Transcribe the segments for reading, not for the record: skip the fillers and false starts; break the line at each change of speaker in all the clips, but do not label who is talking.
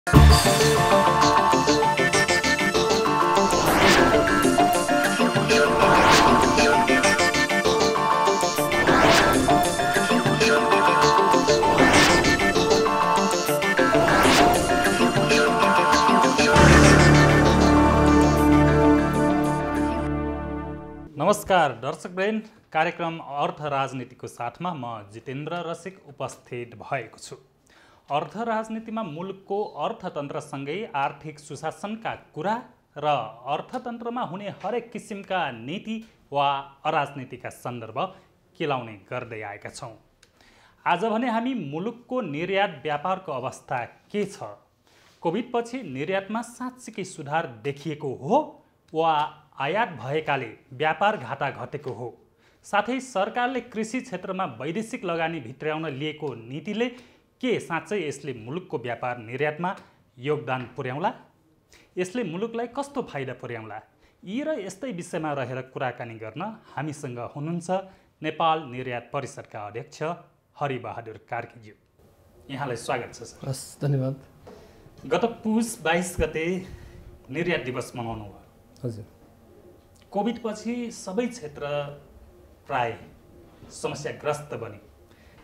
नमस्कार दर्शकवृन्द, कार्यक्रम अर्थ राजनीतिको साथमा म जितेन्द्र रसिक उपस्थित भएको छु। अर्थ राजनीतिमा मुलुकको अर्थतन्त्रसँगै आर्थिक सुशासनका कुरा र अर्थतन्त्रमा हुने हरेक किसिमका नीति वा अराजनीतिका सन्दर्भ केलाउने गर्दै आएका छौँ। आज भने हामी मुलुकको निर्यात व्यापारको अवस्था के छ, कोभिडपछि निर्यातमा साँच्चीकै सुधार देखिएको हो वा आयात भएकाले व्यापार घाटा घटेको हो, साथै सरकारले कृषि क्षेत्रमा वैदेशिक लगानी भित्र्याउन लिएको नीतिले के साँच्चै यसले मुलुकको व्यापार निर्यातमा योगदान पुर्याउला, यसले मुलुकलाई कस्तो फाइदा पुर्याउला, यी र यस्तै विषयमा रहेर कुराकानी गर्न हामीसँग हुनुहुन्छ नेपाल निर्यात परिषदका अध्यक्ष हरिबहादुर कार्कीज्यू। यहाँलाई स्वागत छ सर।
हस्, धन्यवाद।
गत पुस 22 गते निर्यात दिवस मनाउनु भयो।
हजुर,
कोभिडपछि सबै क्षेत्र प्राय समस्याग्रस्त बने,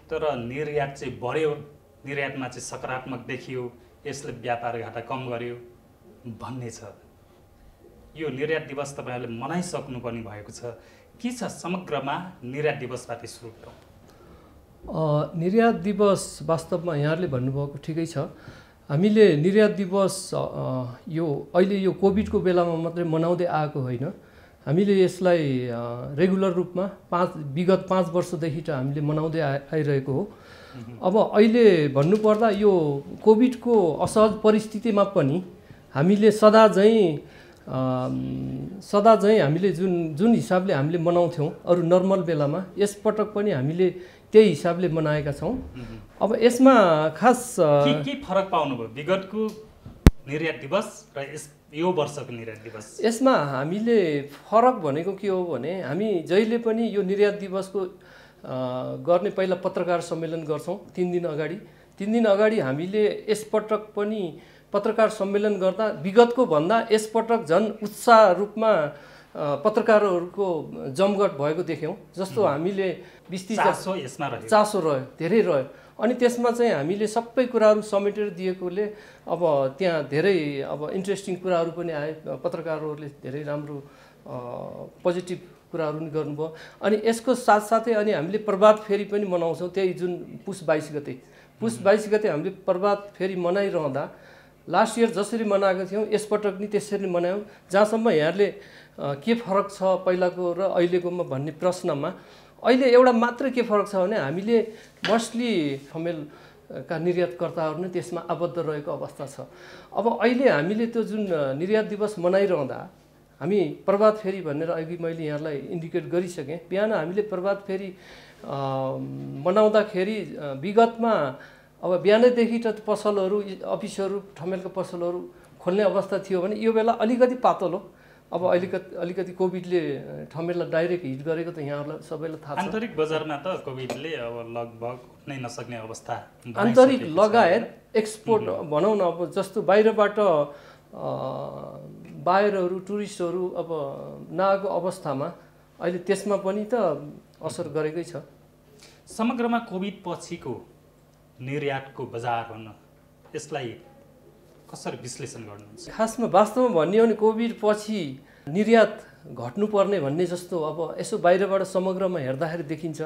तर निर्यात चाहिँ बढ्यो, निर्यातमा चाहिँ सकारात्मक देखियो, यसले व्यापार घाटा कम गर्यो भन्ने छ। यो निर्यात दिवस तपाईँहरूले मनाइसक्नुपर्ने भएको छ, के छ समग्रमा निर्यात दिवसबाट सुरु गरौँ।
निर्यात दिवस वास्तवमा यहाँहरूले भन्नुभएको ठिकै छ। हामीले निर्यात दिवस यो अहिले यो कोभिडको बेलामा मात्रै मनाउँदै आएको होइन, हामीले यसलाई रेगुलर रूपमा विगत 5 वर्षदेखि त हामीले मनाउँदै आइरहेको हो। अब अहिले भन्नुपर्दा यो कोभिडको असहज परिस्थितिमा पनि हामीले सदा चाहिँ हामीले जुन हिसाबले हामीले मनाउँथ्यौँ अरू नर्मल बेलामा, यसपटक पनि हामीले त्यही हिसाबले मनाएका छौँ। अब यसमा खास
के फरक पाउनुभयो विगतको निर्यात दिवस र यो वर्षको निर्यात दिवस?
यसमा हामीले फरक भनेको के हो भने, हामी जहिले पनि यो निर्यात दिवसको गर्ने पहिला पत्रकार सम्मेलन गर्छौँ 3 दिन अगाडि। 3 दिन अगाडि हामीले यसपटक पनि पत्रकार सम्मेलन गर्दा विगतको भन्दा यसपटक झन् उत्साह रूपमा पत्रकारहरूको जमघट भएको देख्यौँ। जस्तो हामीले चासो रह्यो, धेरै रह्यो। अनि त्यसमा चाहिँ हामीले सबै कुराहरू समेटेर दिएकोले अब त्यहाँ धेरै इन्ट्रेस्टिङ कुराहरू पनि आए, पत्रकारहरूले धेरै राम्रो पोजिटिभ कुराहरू पनि गर्नुभयो। अनि यसको साथसाथै अनि हामीले प्रभात फेरी पनि मनाउँछौँ, त्यही जुन पुस 22 गते। पुस 22 गते हामीले प्रभात फेरी मनाइरहँदा लास्ट इयर जसरी मनाएको थियौँ यसपटक नि त्यसरी मनायौँ। जहाँसम्म यहाँहरूले के फरक छ पहिलाको र अहिलेकोमा भन्ने प्रश्नमा, अहिले एउटा मात्र के फरक छ भने हामीले मोस्टली ठमेलका निर्यातकर्ताहरू नै त्यसमा आबद्ध रहेको अवस्था छ। अब अहिले हामीले त्यो जुन निर्यात दिवस मनाइरहँदा हामी प्रभात फेरी भनेर अघि मैले यहाँलाई इन्डिकेट गरिसकेँ। बिहान हामीले प्रभात फेरी मनाउँदाखेरि विगतमा अब बिहानैदेखि त पसलहरू, अफिसहरू, ठमेलका पसलहरू खोल्ने अवस्था थियो भने यो बेला अलिकति पातलो। अब अलिकति कोभिडले ठमेललाई डाइरेक्ट हिट गरेको त यहाँहरूलाई सबैलाई थाहा छ।
आन्तरिक बजारमा त कोभिडले अब लगभग नै नसक्ने अवस्था,
आन्तरिक लगायत एक्सपोर्ट भनौँ न, अब जस्तो बाहिरबाट बाहिरहरू टुरिस्टहरू अब नआएको अवस्थामा अहिले त्यसमा पनि त असर गरेकै छ।
समग्रमा कोभिड पछिको निर्यातको बजार भन्न यसलाई कसरी विश्लेषण गर्नुहुन्छ?
खासमा वास्तवमा भन्ने हो भने कोभिड पछि निर्यात घट्नुपर्ने भन्ने जस्तो अब यसो बाहिरबाट समग्रमा हेर्दाखेरि देखिन्छ।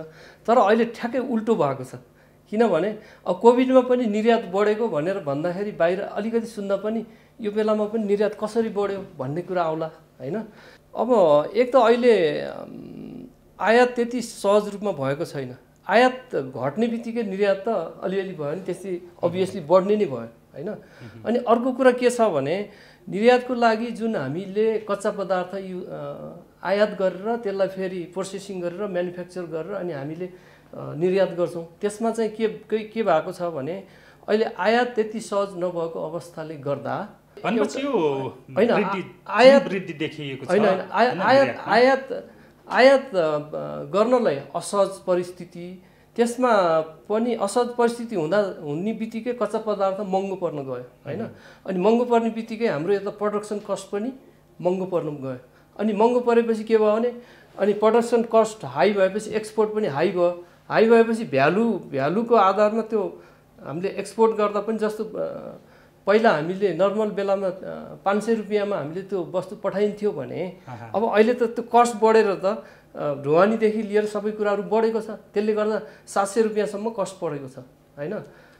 तर अहिले ठ्याक्कै उल्टो भएको छ। किनभने अब कोभिडमा पनि निर्यात बढेको भनेर भन्दाखेरि बाहिर अलिकति सुन्दा पनि यो बेलामा पनि निर्यात कसरी बढ्यो भन्ने कुरा आउला, होइन? अब एक त अहिले आयात त्यति सहज रूपमा भएको छैन। आयात घट्ने बित्तिकै निर्यात त अलिअलि भयो नि, त्यसै अभियसली बढ्ने नै भयो, होइन? अनि अर्को कुरा के छ भने निर्यातको लागि जुन हामीले कच्चा पदार्थ आयात गरेर त्यसलाई फेरि प्रोसेसिङ गरेर म्यानुफ्याक्चर गरेर अनि हामीले निर्यात गर्छौँ, त्यसमा चाहिँ के भएको छ भने अहिले आयात त्यति सहज नभएको अवस्थाले गर्दा आयात गर्नलाई असहज परिस्थिति, त्यसमा पनि असहज परिस्थिति हुने बित्तिकै कच्चा पदार्थ महँगो पर्न गयो होइन। अनि महँगो पर्ने बित्तिकै हाम्रो यता प्रोडक्सन कस्ट पनि महँगो पर्न गयो। अनि महँगो परेपछि के भयो भने अनि प्रोडक्सन कस्ट हाई भएपछि एक्सपोर्ट पनि हाई भयो। हाई भएपछि भ्यालुको आधारमा त्यो हामीले एक्सपोर्ट गर्दा पनि जस्तो पहिला हामीले नर्मल बेलामा 500 रुपियाँमा हामीले त्यो वस्तु पठाइन्थ्यो भने अब अहिले त त्यो कस्ट बढेर त ढुवानीदेखि लिएर सबै कुराहरू बढेको छ। त्यसले गर्दा 700 रुपियाँसम्म कस्ट बढेको छ होइन।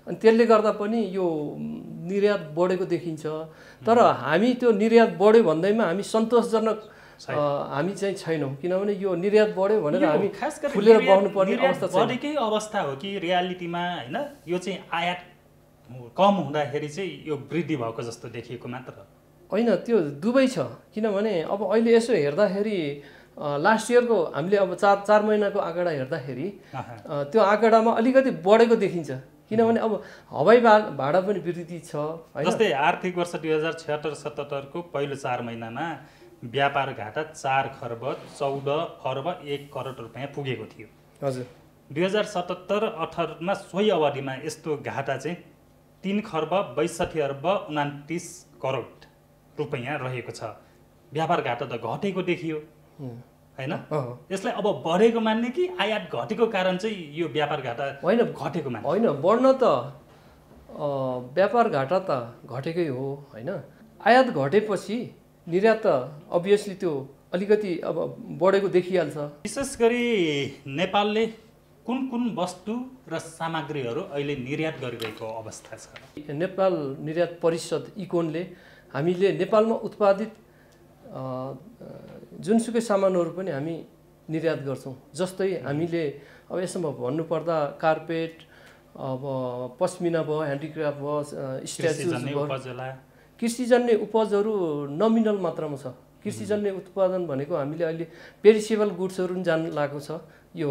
अनि त्यसले गर्दा पनि यो निर्यात बढेको देखिन्छ। तर हामी त्यो निर्यात बढ्यो भन्दैमा हामी सन्तोषजनक हामी चाहिँ छैनौँ, किनभने यो निर्यात बढ्यो भनेर हामी फुलेर बस्नुपर्ने अवस्था छ।
बढेकै अवस्था हो कि रियालिटीमा होइन? यो चाहिँ आयात कम हुँदाखेरि चाहिँ यो वृद्धि भएको जस्तो देखिएको मात्र
होइन, त्यो दुवै छ। किनभने अब अहिले यसो हेर्दाखेरि लास्ट इयरको हामीले अब चार महिनाको आँकडा हेर्दाखेरि त्यो आँकडामा अलिकति बढेको देखिन्छ। किनभने अब हवाई भाडा पनि वृद्धि छ होइन।
जस्तै आर्थिक वर्ष 2076-77 को पहिलो 4 महिनामा व्यापार घाटा 4 खर्ब 14 अर्ब 1 करोड रुपियाँ पुगेको थियो।
हजुर
2077-78 मा सोही अवधिमा यस्तो घाटा चाहिँ 3 खर्ब 62 अर्ब 29 करोड रुपियाँ रहेको छ। व्यापार घाटा त घटेको देखियो होइन। यसलाई अब बढेको मान्ने कि आयात घटेको कारण चाहिँ यो व्यापार घाटा
होइन
घटेको मान्ने?
होइन, बढ्न त व्यापार घाटा त घटेकै हो होइन। आयात घटेपछि निर्यात त अभियसली त्यो अलिकति अब बढेको देखिहाल्छ।
विशेष गरी नेपालले कुन कुन वस्तु र सामग्रीहरू अहिले निर्यात गरिरहेको अवस्था छ?
नेपाल निर्यात परिषद इकोनले हामीले नेपालमा उत्पादित जुनसुकै सामानहरू पनि हामी निर्यात गर्छौँ। जस्तै हामीले अब यसमा भन्नुपर्दा कार्पेट, अब पस्मिना भयो, ह्यान्डिक्राफ्ट भयो, स्ट्याचुज भयो, कृषिजन्य उपजहरू नमिनल मात्रामा छ। कृषिजन्य उत्पादन भनेको हामीले अहिले पेरिसेबल गुड्सहरू पनि जान लागेको छ यो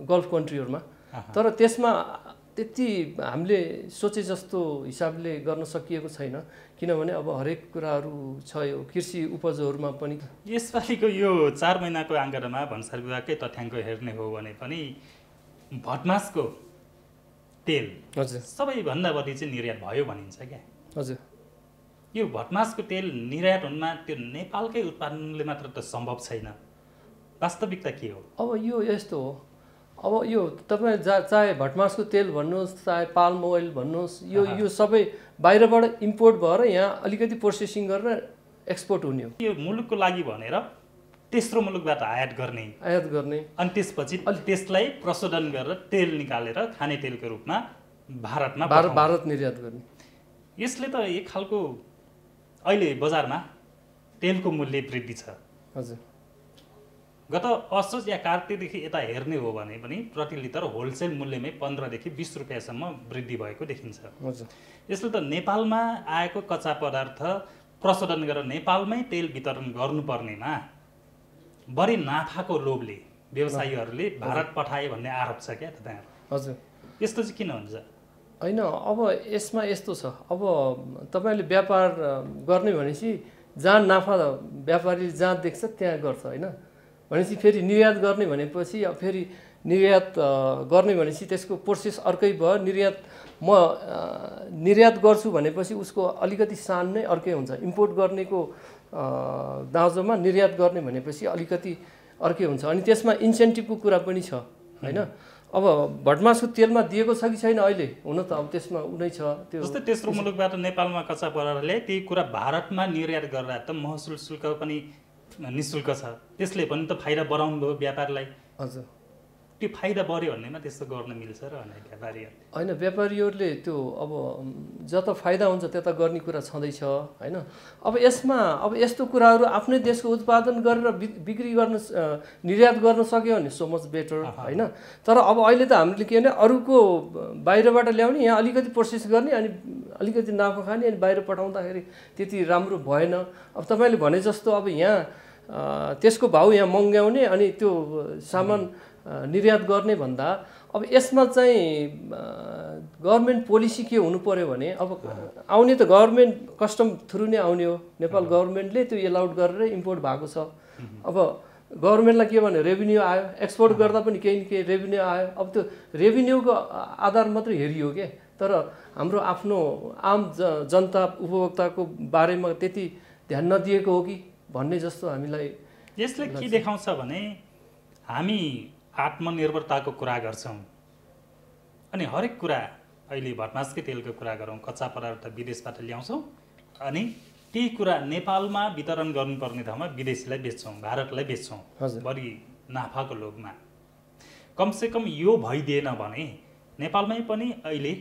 गल्फ कन्ट्रीहरूमा। तर त्यसमा त्यति हामीले सोचे जस्तो हिसाबले गर्न सकिएको छैन, किनभने अब हरेक कुराहरू छ यो कृषि उपजहरूमा पनि।
यसपालिको यो 4 महिनाको आँकडामा भन्सार विभागकै तथ्याङ्क हेर्ने हो भने पनि भटमासको तेल
हजुर
सबैभन्दा बढी चाहिँ निर्यात भयो भनिन्छ क्या।
हजुर
यो भटमासको तेल निर्यात हुनमा त्यो नेपालकै उत्पादनले मात्र त सम्भव छैन। वास्तविकता के हो?
अब यो यस्तो हो, अब यो तपाईँ चाहे भटमासको तेल भन्नुहोस्, चाहे पाल्म ओइल भन्नुहोस्, यो सबै बाहिरबाट इम्पोर्ट भएर यहाँ अलिकति प्रोसेसिङ गरेर एक्सपोर्ट हुने हो।
यो मुलुकको लागि भनेर तेस्रो मुलुकबाट आयात गर्ने अनि त्यसपछि त्यसलाई प्रशोधन गरेर तेल निकालेर खाने तेलको रूपमा
भारत निर्यात गर्ने।
यसले त एक खालको अहिले बजारमा तेलको मूल्य वृद्धि छ।
हजुर
गत असोज या कार्तिकदेखि यता हेर्ने हो भने पनि प्रति लिटर होलसेल मूल्यमै 15 देखि 20 रुपियाँसम्म वृद्धि भएको देखिन्छ।
हजुर
यसले त नेपालमा आएको कच्चा पदार्थ प्रशोधन गरेर नेपालमै तेल वितरण गर्नुपर्नेमा बढी नाफाको लोभले व्यवसायीहरूले भारत पठाए भन्ने आरोप छ क्या तपाईँहरू?
हजुर
यस्तो चाहिँ किन हुन्छ?
होइन, अब यसमा यस्तो छ, अब तपाईँले व्यापार गर्ने भनेपछि जहाँ नाफा व्यापारीले जहाँ देख्छ त्यहाँ गर्छ होइन। भनेपछि फेरि निर्यात गर्ने भनेपछि अब फेरि निर्यात गर्ने भनेपछि त्यसको प्रोसेस अर्कै भयो। निर्यात गर्छु भनेपछि उसको अलिकति सान नै अर्कै हुन्छ। इम्पोर्ट गर्नेको दाँजोमा निर्यात गर्ने भनेपछि अलिकति अर्कै हुन्छ। अनि त्यसमा इन्सेन्टिभको कुरा पनि छ होइन। अब भटमासको तेलमा दिएको छ कि छैन अहिले, हुन त अब त्यसमा उनै छ। त्यो
जस्तै तेस्रो मुलुकबाट नेपालमा कच्चा पदार्थले त्यही कुरा भारतमा निर्यात गर्दा त महसुल शुल्क पनि निःशुल्क छ, त्यसले पनि त फाइदा बढाउनु भयो व्यापारलाई।
हजुर
त्यो फाइदा बढ्यो भन्नेमा त्यस्तो गर्न मिल्छ र व्यापारीहरूले?
होइन, व्यापारीहरूले त्यो अब जता फाइदा हुन्छ त्यता गर्ने कुरा छँदैछ होइन। अब यसमा अब यस्तो कुराहरू आफ्नै देशको उत्पादन गरेर बिक्री गर्न निर्यात गर्न सक्यो भने सो मच बेटर होइन। तर अब अहिले त हामीले के भने अरूको बाहिरबाट ल्याउने, यहाँ अलिकति प्रोसेस गर्ने, अनि अलिकति नाफा खाने, अनि बाहिर पठाउँदाखेरि त्यति राम्रो भएन। अब तपाईँले भने जस्तो अब यहाँ त्यसको भाउ यहाँ महँग्याउने अनि त्यो सामान निर्यात गर्ने भन्दा अब यसमा चाहिँ गभर्मेन्ट पोलिसी के हुनु पर्यो भने, अब आउने त गभर्मेन्ट कस्टम थ्रु नै आउने हो। नेपाल गभर्मेन्टले त्यो एलाउड गरेर इम्पोर्ट भएको छ। अब गभर्मेन्टलाई के भन्यो रेभिन्यू आयो, एक्सपोर्ट गर्दा पनि केही न केही रेभिन्यू आयो। अब त्यो रेभिन्यूको आधार मात्रै हेरियो के, तर हाम्रो आफ्नो आम जनता उपभोक्ताको बारेमा त्यति ध्यान नदिएको हो कि भन्ने जस्तो हामीलाई।
यसले के देखाउँछ भने हामी आत्मनिर्भरताको कुरा गर्छौँ अनि हरेक कुरा, अहिले भटमासकै तेलको कुरा गरौँ, कच्चा पदार्थ विदेशबाट ल्याउँछौँ अनि त्यही कुरा नेपालमा वितरण गर्नुपर्ने ठाउँमा विदेशीलाई बेच्छौँ, भारतलाई बेच्छौँ बढी नाफाको लोभमा। कमसेकम यो भइदिएन भने नेपालमै पनि अहिले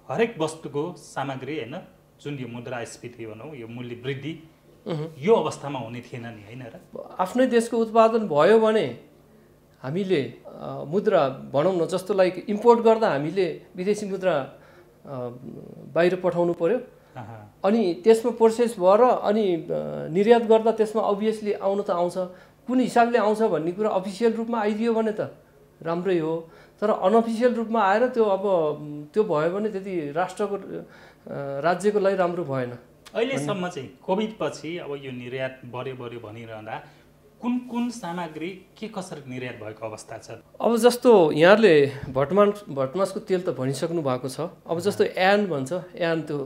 हरेक वस्तुको सामग्री होइन, जुन यो मुद्रास्फीति भनौँ, यो मूल्य वृद्धि यो अवस्थामा हुने थिएन नि, होइन र?
आफ्नै देशको उत्पादन भयो भने हामीले मुद्रा भनौँ न, जस्तो लाइक इम्पोर्ट गर्दा हामीले विदेशी मुद्रा बाहिर पठाउनु पर्यो अनि त्यसमा प्रोसेस भएर अनि निर्यात गर्दा त्यसमा अभियसली आउनु त आउँछ, कुन हिसाबले आउँछ भन्ने कुरा अफिसियल रूपमा आइदियो भने त राम्रै हो। तर अनअफिसियल रूपमा आएर त्यो भयो भने त्यति राष्ट्रको राज्यको लागि राम्रो भएन।
अहिलेसम्म चाहिँ कोभिड पछि अब यो निर्यात बढ्यो भनिरहँदा कुन कुन सामग्री के कसरी निर्यात भएको अवस्था छ?
अब जस्तो यहाँहरूले भटमासको तेल त भनिसक्नु भएको छ। अब जस्तो यान भन्छ, यान त्यो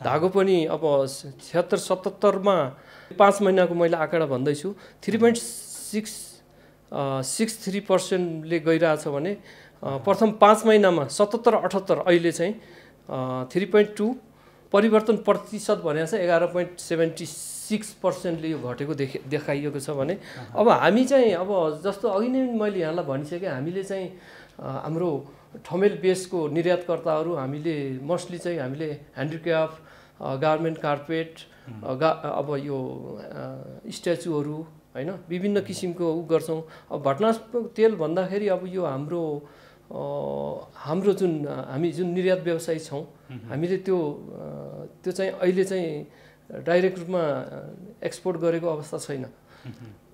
धागो पनि अब 76-77मा 5 महिनाको मैले आँकडा भन्दैछु 3.63%ले गइरहेछ भने प्रथम 5 महिनामा 77-78 अहिले चाहिँ 3.2 परिवर्तन प्रतिशत भनेको छ 11.76%ले यो घटेको देखाइएको छ भने अब हामी चाहिँ अब जस्तो अघि नै मैले यहाँलाई भनिसकेँ, हामीले चाहिँ हाम्रो ठमेल बेसको निर्यातकर्ताहरू हामीले मोस्टली चाहिँ हामीले ह्यान्डिक्राफ्ट, गार्मेन्ट, कार्पेट, अब यो स्ट्याचुहरू होइन विभिन्न किसिमको गर्छौँ। अब भटमासको तेल भन्दाखेरि अब यो हाम्रो जुन निर्यात व्यवसायी छौँ हामीले त्यो चाहिँ अहिले चाहिँ डाइरेक्ट रूपमा एक्सपोर्ट गरेको अवस्था छैन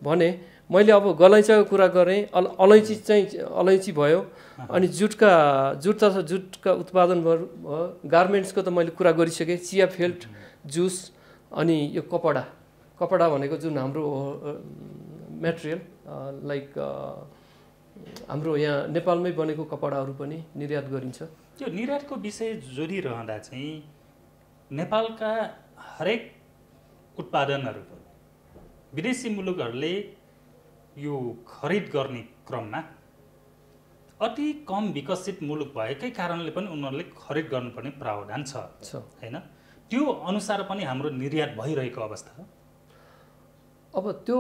भने मैले अब गलैँचाको कुरा गरेँ, अलैँची भयो अनि जुटका उत्पादन भयो, गार्मेन्ट्सको त मैले कुरा गरिसकेँ, चिया फेल्ट, जुस अनि यो कपडा भनेको जुन हाम्रो मेटेरियल लाइक हाम्रो यहाँ नेपालमै बनेको कपडाहरू पनि निर्यात गरिन्छ।
यो निर्यातको विषय जोडिरहँदा चाहिँ नेपालका हरेक उत्पादनहरू विदेशी मुलुकहरूले यो खरिद गर्ने क्रममा अति कम विकसित मुलुक भएकै कारणले पनि उनीहरूले खरिद गर्नुपर्ने प्रावधान छ हैन? त्यो अनुसार पनि हाम्रो निर्यात भइरहेको अवस्था हो।
अब त्यो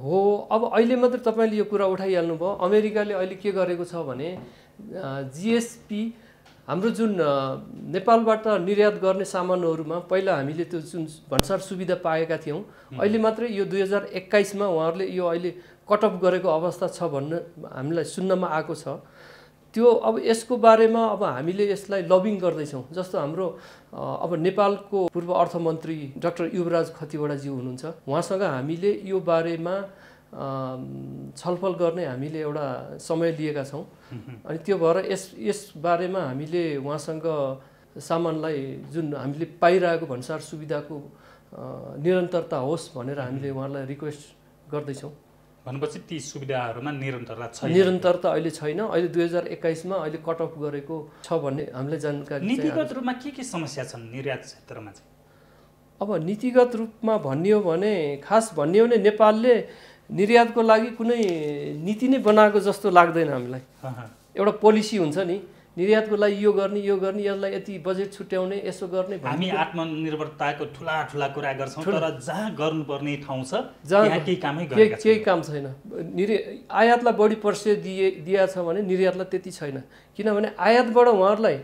हो। अब अहिले मात्रै तपाईँले यो कुरा उठाइहाल्नु भयो। अमेरिकाले अहिले के गरेको छ भने जिएसपी हाम्रो जुन नेपालबाट निर्यात गर्ने सामानहरूमा पहिला हामीले त्यो जुन भन्सार सुविधा पाएका थियौँ, अहिले मात्रै यो 2021मा उहाँहरूले यो अहिले कटअफ गरेको अवस्था छ भन्ने हामीलाई सुन्नमा आएको छ। त्यो अब यसको बारेमा अब हामीले यसलाई लबिङ गर्दैछौँ। जस्तो हाम्रो अब नेपालको पूर्व अर्थमन्त्री डाक्टर युवराज खतिवडाज्यू हुनुहुन्छ, उहाँसँग हामीले यो बारेमा छलफल गर्ने हामीले एउटा समय लिएका छौँ अनि त्यो भएर यस बारेमा हामीले उहाँसँग सामानलाई जुन हामीले पाइरहेको भन्सार सुविधाको निरन्तरता होस् भनेर हामीले उहाँलाई रिक्वेस्ट गर्दैछौँ।
भनेपछि ती सुविधाहरूमा
निरन्तरता अहिले छैन। अहिले 2021मा अहिले कट अफ गरेको छ भन्ने हामीलाई जानकारी।
नीतिगत रूपमा के समस्या छन् निर्यात क्षेत्रमा चाहिँ?
अब नीतिगत रूपमा भनियो भने खास भनियो भने नेपालले निर्यातको लागि कुनै नीति नै बनाएको जस्तो लाग्दैन हामीलाई। एउटा पोलिसी हुन्छ नि, निर्यातको लागि यो गर्ने यसलाई यति बजेट छुट्याउने यसो गर्ने।
हामी आत्मनिर्भरताको ठुला कुरा गर्छौँ तर जहाँ गर्नुपर्ने ठाउँ छ त्यहाँ केही
काम छैन। आयातलाई बढी पर्से दिया छ भने निर्यातलाई त्यति छैन, किनभने आयातबाट उहाँहरूलाई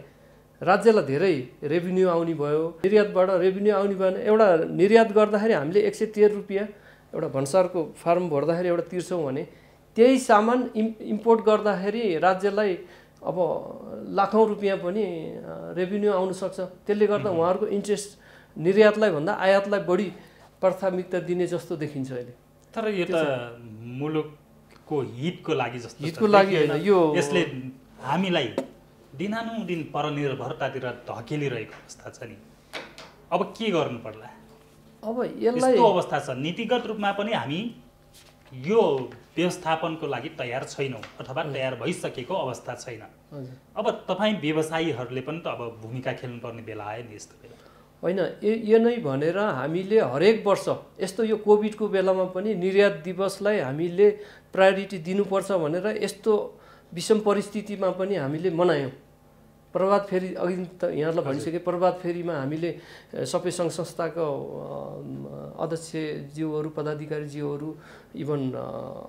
राज्यलाई धेरै रेभिन्यू आउने भयो, निर्यातबाट रेभिन्यू आउने भएन। एउटा निर्यात गर्दाखेरि हामीले 113 रुपियाँ एउटा भन्सारको फार्म भर्दाखेरि एउटा तिर्छौँ भने त्यही सामान इम्पोर्ट गर्दाखेरि राज्यलाई अब लाखौँ रुपियाँ पनि रेभिन्यू आउन सक्छ। त्यसले गर्दा उहाँहरूको इन्ट्रेस्ट निर्यातलाई भन्दा आयातलाई बढी प्राथमिकता दिने जस्तो देखिन्छ अहिले।
तर यो त मुलुकको हितको लागि जस्तो
हितको लागि होइन, यो
यसले हामीलाई दिनानुदिन परनिर्भरतातिर धकेलिरहेको अवस्था छ नि। अब के गर्नु पर्ला?
अब यसलाई
यस्तो अवस्था छ, नीतिगत रूपमा पनि हामी यो व्यवस्थापनको लागि तयार छैनौँ अथवा तयार भइसकेको अवस्था छैन। अब तपाईँ व्यवसायीहरूले पनि त अब भूमिका खेल्नुपर्ने बेला आयो नि यस्तो बेला।
होइन, यो नै भनेर हामीले हरेक वर्ष यस्तो यो कोभिडको बेलामा पनि निर्यात दिवसलाई हामीले प्रायोरिटी दिनुपर्छ भनेर यस्तो विषम परिस्थितिमा पनि हामीले मनायौँ। प्रभात फेरी अघि त यहाँलाई भनिसके, प्रभात फेरीमा हामीले सबै सङ्घ संस्थाको अध्यक्षज्यूहरू पदाधिकारीज्यूहरू इभन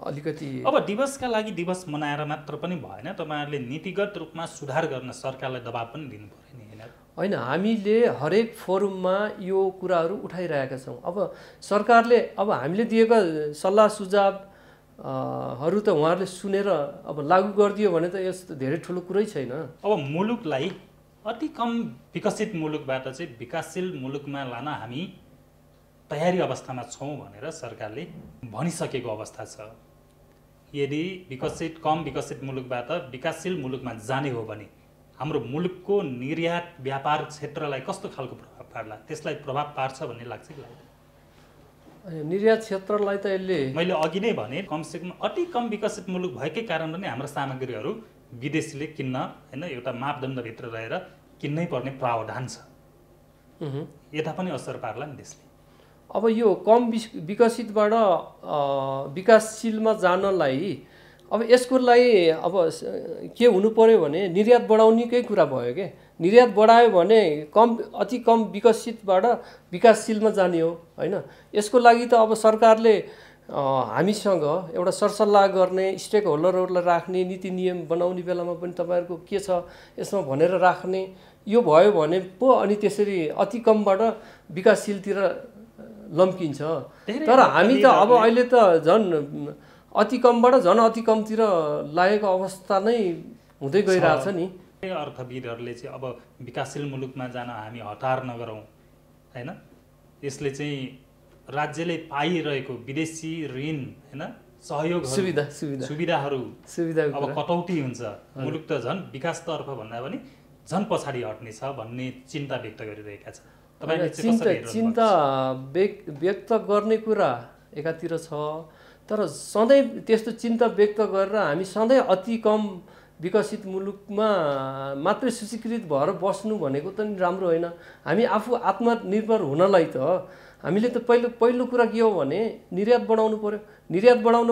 अलिकति
अब दिवसका लागि दिवस मनाएर मात्र पनि भएन, तपाईँहरूले नीतिगत रूपमा सुधार गर्न सरकारलाई दबाब पनि दिनु पर्यो नि होइन?
होइन, हामीले हरेक फोरममा यो कुराहरू उठाइरहेका छौँ। अब सरकारले अब हामीले दिएका सल्लाह सुझाव हरू त उहाँहरूले सुनेर अब लागू गरिदियो भने त यस्तो धेरै ठुलो कुरै छैन।
अब मुलुकलाई अति कम विकसित मुलुकबाट चाहिँ विकासशील मुलुकमा लान हामी तयारी अवस्थामा छौँ भनेर सरकारले भनिसकेको अवस्था छ। यदि कम विकसित मुलुकबाट विकासशील मुलुकमा जाने हो भने हाम्रो मुलुकको निर्यात व्यापार क्षेत्रलाई कस्तो खालको प्रभाव पार्ला, त्यसलाई प्रभाव पार्छ भन्ने लाग्छ कि लाग्दैन?
निर्यात क्षेत्रलाई त यसले,
मैले अघि नै भने कमसेकम अति कम विकसित मुलुक भएकै कारणले नै हाम्रो सामग्रीहरू विदेशीले किन्न होइन एउटा मापदण्डभित्र रहेर किन्नै पर्ने प्रावधान छ। यता पनि असर पार्ला नि देशले।
अब यो कम विकसितबाट विकासशीलमा जानलाई अब यसको लागि अब के हुनु पर्यो भने निर्यात बढाउनेकै कुरा भयो के। निर्यात बढायो भने अति कम विकसितबाट विकासशीलमा जाने हो होइन। यसको लागि त अब सरकारले हामीसँग एउटा सरसल्लाह गर्ने, स्टेक होल्डरहरूलाई राख्ने, नीति नियम बनाउने बेलामा पनि तपाईँहरूको के छ यसमा भनेर राख्ने, यो भयो भने पो अनि त्यसरी अति कमबाट विकासशीलतिर लम्किन्छ। तर हामी त अब अहिले त झन् अति कमबाट झन् अति कमतिर लागेको अवस्था नै हुँदै गइरहेछ नि।
अर्थविदहरूले चाहिँ अब विकासशील मुलुकमा जान हामी हतार नगरौँ होइन, यसले चाहिँ राज्यले पाइरहेको विदेशी ऋण होइन सहयोग सुविधाहरू अब कटौती हुन्छ, मुलुक त झन् विकासतर्फ भन्दा पनि झन् पछाडि हट्नेछ भन्ने चिन्ता व्यक्त गरिरहेका छन्। तपाईँले
चिन्ता व्यक्त गर्ने कुरा एकातिर छ, तर सधैँ त्यस्तो चिन्ता व्यक्त गरेर हामी सधैँ अति कम विकसित मुलुकमा मात्रै सूचीकृत भएर बस्नु भनेको त नि राम्रो होइन। हामी आफू आत्मनिर्भर हुनलाई त हामीले त पहिलो कुरा के हो भने निर्यात बढाउनु पर्यो। निर्यात बढाउन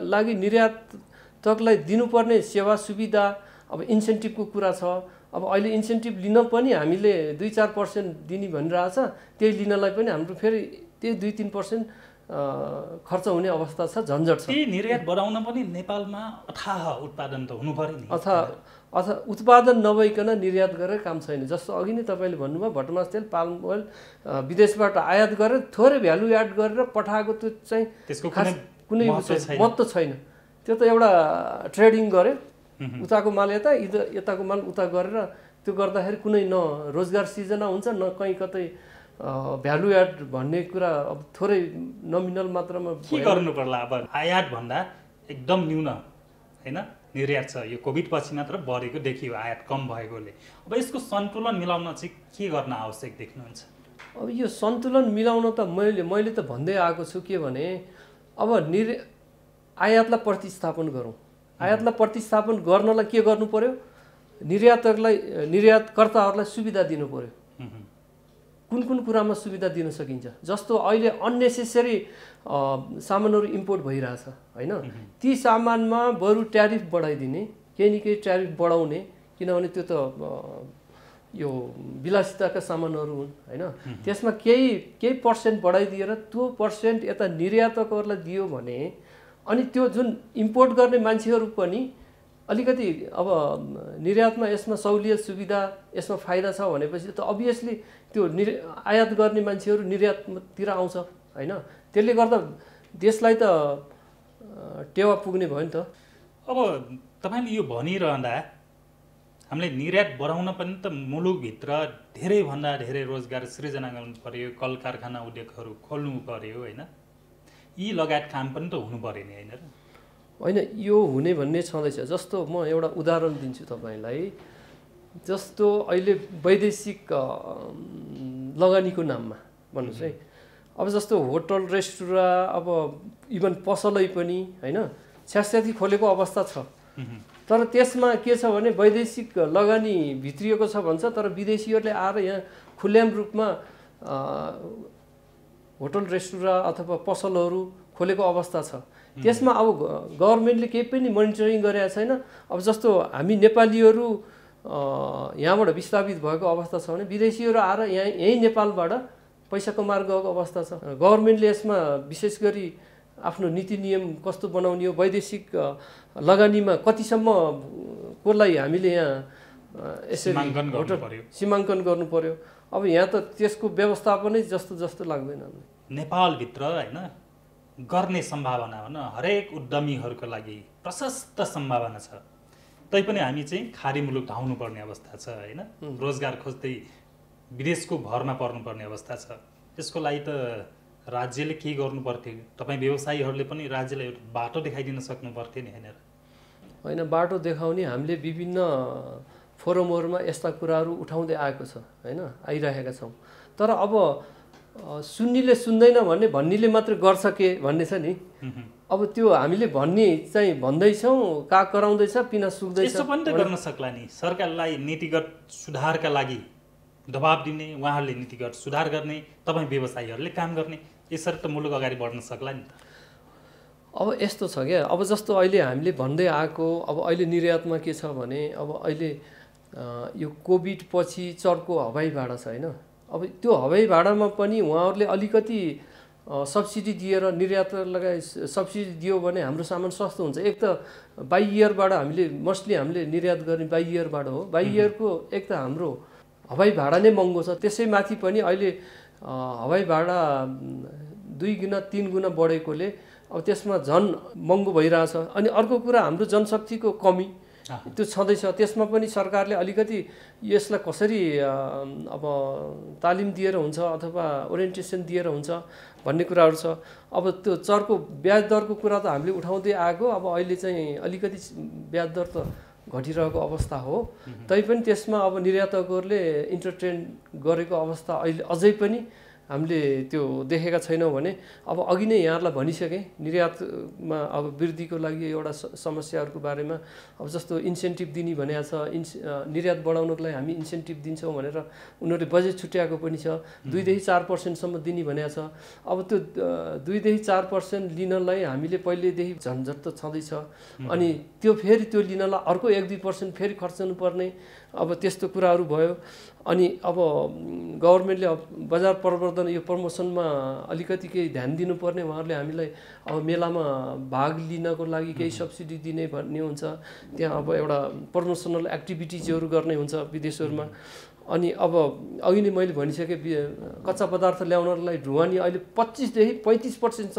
लागि निर्यातकलाई दिनुपर्ने सेवा सुविधा अब इन्सेन्टिभको कुरा छ। अब अहिले इन्सेन्टिभ लिन पनि हामीले 2-4% दिने भनिरहेछ, त्यही लिनलाई पनि हाम्रो फेरि त्यही 2-3% खर्च हुने अवस्था छ, झन्झट छ।
निर्यात बढाउन पनि नेपालमा अथाह उत्पादन त हुनु पर्यो नि।
अथवा उत्पादन नभइकन निर्यात गरेर काम छैन। जस्तो अघि नै तपाईँले भन्नुभयो भटमास तेल, पाल्म ओइल विदेशबाट आयात गरेर थोरै भ्यालु एड गरेर पठाएको त्यो चाहिँ
त्यसको
कुनै महत्त्व छैन। त्यो त एउटा ट्रेडिङ गरे, उताको माल यताको माल उता गरेर त्यो गर्दाखेरि कुनै न रोजगार सिर्जना हुन्छ न कहीँ कतै भ्यालु एड भन्ने कुरा अब थोरै नमिनल मात्रामा
के गर्नु पर्ला। अब आयात भन्दा एकदम न्यून होइन निर्यात छ, यो कोभिड पछि मात्र बढेको देखियो आयात कम भएकोले। अब यसको सन्तुलन मिलाउन चाहिँ के गर्न आवश्यक देख्नुहुन्छ?
अब यो सन्तुलन मिलाउन त मैले त भन्दै आएको छु के भने अब आयातलाई प्रतिस्थापन गरौँ। आयातलाई प्रतिस्थापन गर्नलाई के गर्नु पर्यो? निर्यातकर्ताहरूलाई सुविधा दिनु पर्यो। कुन कुरामा सुविधा दिन सकिन्छ? जस्तो अहिले अननेसेसरी सामानहरू इम्पोर्ट भइरहेछ होइन, ती सामानमा बरु ट्यारिफ बढाइदिने, केही न केही ट्यारिफ बढाउने, किनभने त्यो त यो विलासिताका सामानहरू हुन् होइन। त्यसमा केही पर्सेन्ट बढाइदिएर त्यो पर्सेन्ट यता निर्यातकहरूलाई दियो भने अनि त्यो जुन इम्पोर्ट गर्ने मान्छेहरू पनि अलिकति अब निर्यातमा यसमा सहुलियत सुविधा यसमा फाइदा छ भनेपछि त अभियसली त्यो आयात गर्ने मान्छेहरू निर्याततिर आउँछ होइन। त्यसले गर्दा देशलाई त टेवा पुग्ने भयो नि त।
अब तपाईँले यो भनिरहँदा हामीले निर्यात बढाउन पनि त मुलुकभित्र धेरैभन्दा धेरै रोजगार सृजना गर्नु पर्यो, कल कारखाना उद्योगहरू खोल्नु पर्यो होइन, यी लगायत काम पनि त हुनु पर्यो नि होइन र?
होइन, यो हुने भन्ने छँदैछ। जस्तो म एउटा उदाहरण दिन्छु तपाईँलाई। जस्तो अहिले वैदेशिक लगानीको नाममा भन्नुहोस् है, अब जस्तो होटल रेस्टुरेन्ट अब इभन पसलै पनि होइन छ्यास्याती खोलेको अवस्था छ। तर त्यसमा के छ भने वैदेशिक लगानी भित्रिएको छ भन्छ, तर विदेशीहरूले आएर यहाँ खुल्याम रूपमा होटल रेस्टुरेन्ट अथवा पसलहरू खोलेको अवस्था छ। त्यसमा अब गभर्मेन्टले केही पनि मोनिटरिङ गरेको छैन। अब जस्तो हामी नेपालीहरू यहाँबाट विस्थापित भएको अवस्था छ भने विदेशीहरू आएर यहीँ नेपालबाट पैसा कमाएर गएको अवस्था छ। गभर्मेन्टले यसमा विशेष गरी आफ्नो नीति नियम कस्तो बनाउने हो, वैदेशिक लगानीमा कतिसम्म कोलाई हामीले यहाँ यसरी सीमाङ्कन गर्नु पर्यो। अब यहाँ त त्यसको व्यवस्थापनै जस्तो लाग्दैन।
नेपालभित्र होइन गर्ने सम्भावना भन हरेक उद्यमीहरूको लागि प्रशस्त सम्भावना छ, तैपनि हामी चाहिँ खाडी मुलुक धाउनुपर्ने अवस्था छ होइन। रोजगार खोज्दै विदेशको भरमा पर्नुपर्ने अवस्था छ। त्यसको लागि त राज्यले के गर्नु पर्थ्यो? तपाईँ व्यवसायीहरूले पनि राज्यलाई एउटा बाटो देखाइदिन सक्नु पर्थ्यो नि
होइन। बाटो देखाउने हामीले विभिन्न फोरमहरूमा यस्ता कुराहरू उठाउँदै आएको छ होइन, आइरहेका छौँ। तर अब सुन्नेले सुन्दैन भन्नेले मात्र गर्छ के भन्ने छ नि। अब त्यो हामीले भन्ने चाहिँ भन्दैछौँ, का कराउँदैछ, पिना सुक्दैछ।
यसो पनि त गर्न सक्ला नि, सरकारलाई नीतिगत सुधारका लागि दबाब दिने, उहाँहरूले नीतिगत सुधार गर्ने, तपाईँ व्यवसायीहरूले काम गर्ने, यसरी त मुलुक अगाडि बढ्न सक्ला नि त।
अब यस्तो छ क्या, अब जस्तो अहिले हामीले भन्दै आएको, अब अहिले निर्यातमा के छ भने अब अहिले यो कोभिड पछि चर्को हवाई भाडा छ होइन। अब त्यो हवाई भाडामा पनि उहाँहरूले अलिकति सब्सिडी दिएर निर्यातलाई सब्सिडी दियो भने हाम्रो सामान सस्तो हुन्छ। एक त बाई इयरबाट मोस्टली हामीले निर्यात गर्ने बाई इयरबाट हो। बाई इयरको एक त हाम्रो हवाई भाडा नै महँगो छ, त्यसैमाथि पनि अहिले हवाई भाडा 2 गुणा 3 गुणा बढेकोले अब त्यसमा झन् महँगो भइरहेछ। अनि अर्को कुरा हाम्रो जनशक्तिको कमी त्यो छँदैछ। त्यसमा पनि सरकारले अलिकति यसलाई कसरी अब तालिम दिएर हुन्छ अथवा ओरिएन्टेसन दिएर हुन्छ भन्ने कुराहरू छ। अब त्यो चर्को ब्याज दरको कुरा त हामीले उठाउँदै आएको, अब अहिले चाहिँ अलिकति ब्याज दर त घटिरहेको अवस्था हो। तैपनि त्यसमा अब निर्यातकहरूले इन्टरटेन गरेको अवस्था अहिले अझै पनि हामीले त्यो देखेका छैनौँ भने अब अघि नै यहाँहरूलाई भनिसकेँ निर्यातमा अब वृद्धिको लागि एउटा समस्याहरूको बारेमा। अब जस्तो इन्सेन्टिभ दिने भनेको छ, निर्यात बढाउनको लागि हामी इन्सेन्टिभ दिन्छौँ भनेर उनीहरूले बजेट छुट्याएको पनि छ। 2देखि 4% दिने भनेको छ। अब त्यो 2देखि 4% लिनलाई हामीले पहिलेदेखि झन्झट त छँदैछ। अनि त्यो फेरि त्यो लिनलाई अर्को 1-2% फेरि खर्चनु पर्ने, अब त्यस्तो कुराहरू भयो। अनि अब गभर्मेन्टले अब बजार प्रवर्धन यो प्रमोसनमा अलिकति केही ध्यान दिनुपर्ने, उहाँहरूले हामीलाई अब मेलामा भाग लिनको लागि केही सब्सिडी दिने भन्ने हुन्छ। त्यहाँ अब एउटा प्रमोसनल एक्टिभिटिजहरू गर्ने हुन्छ विदेशहरूमा। अनि अब अघि नै मैले भनिसकेँ कच्चा पदार्थ ल्याउनलाई ढुवानी अहिले 25देखि 35%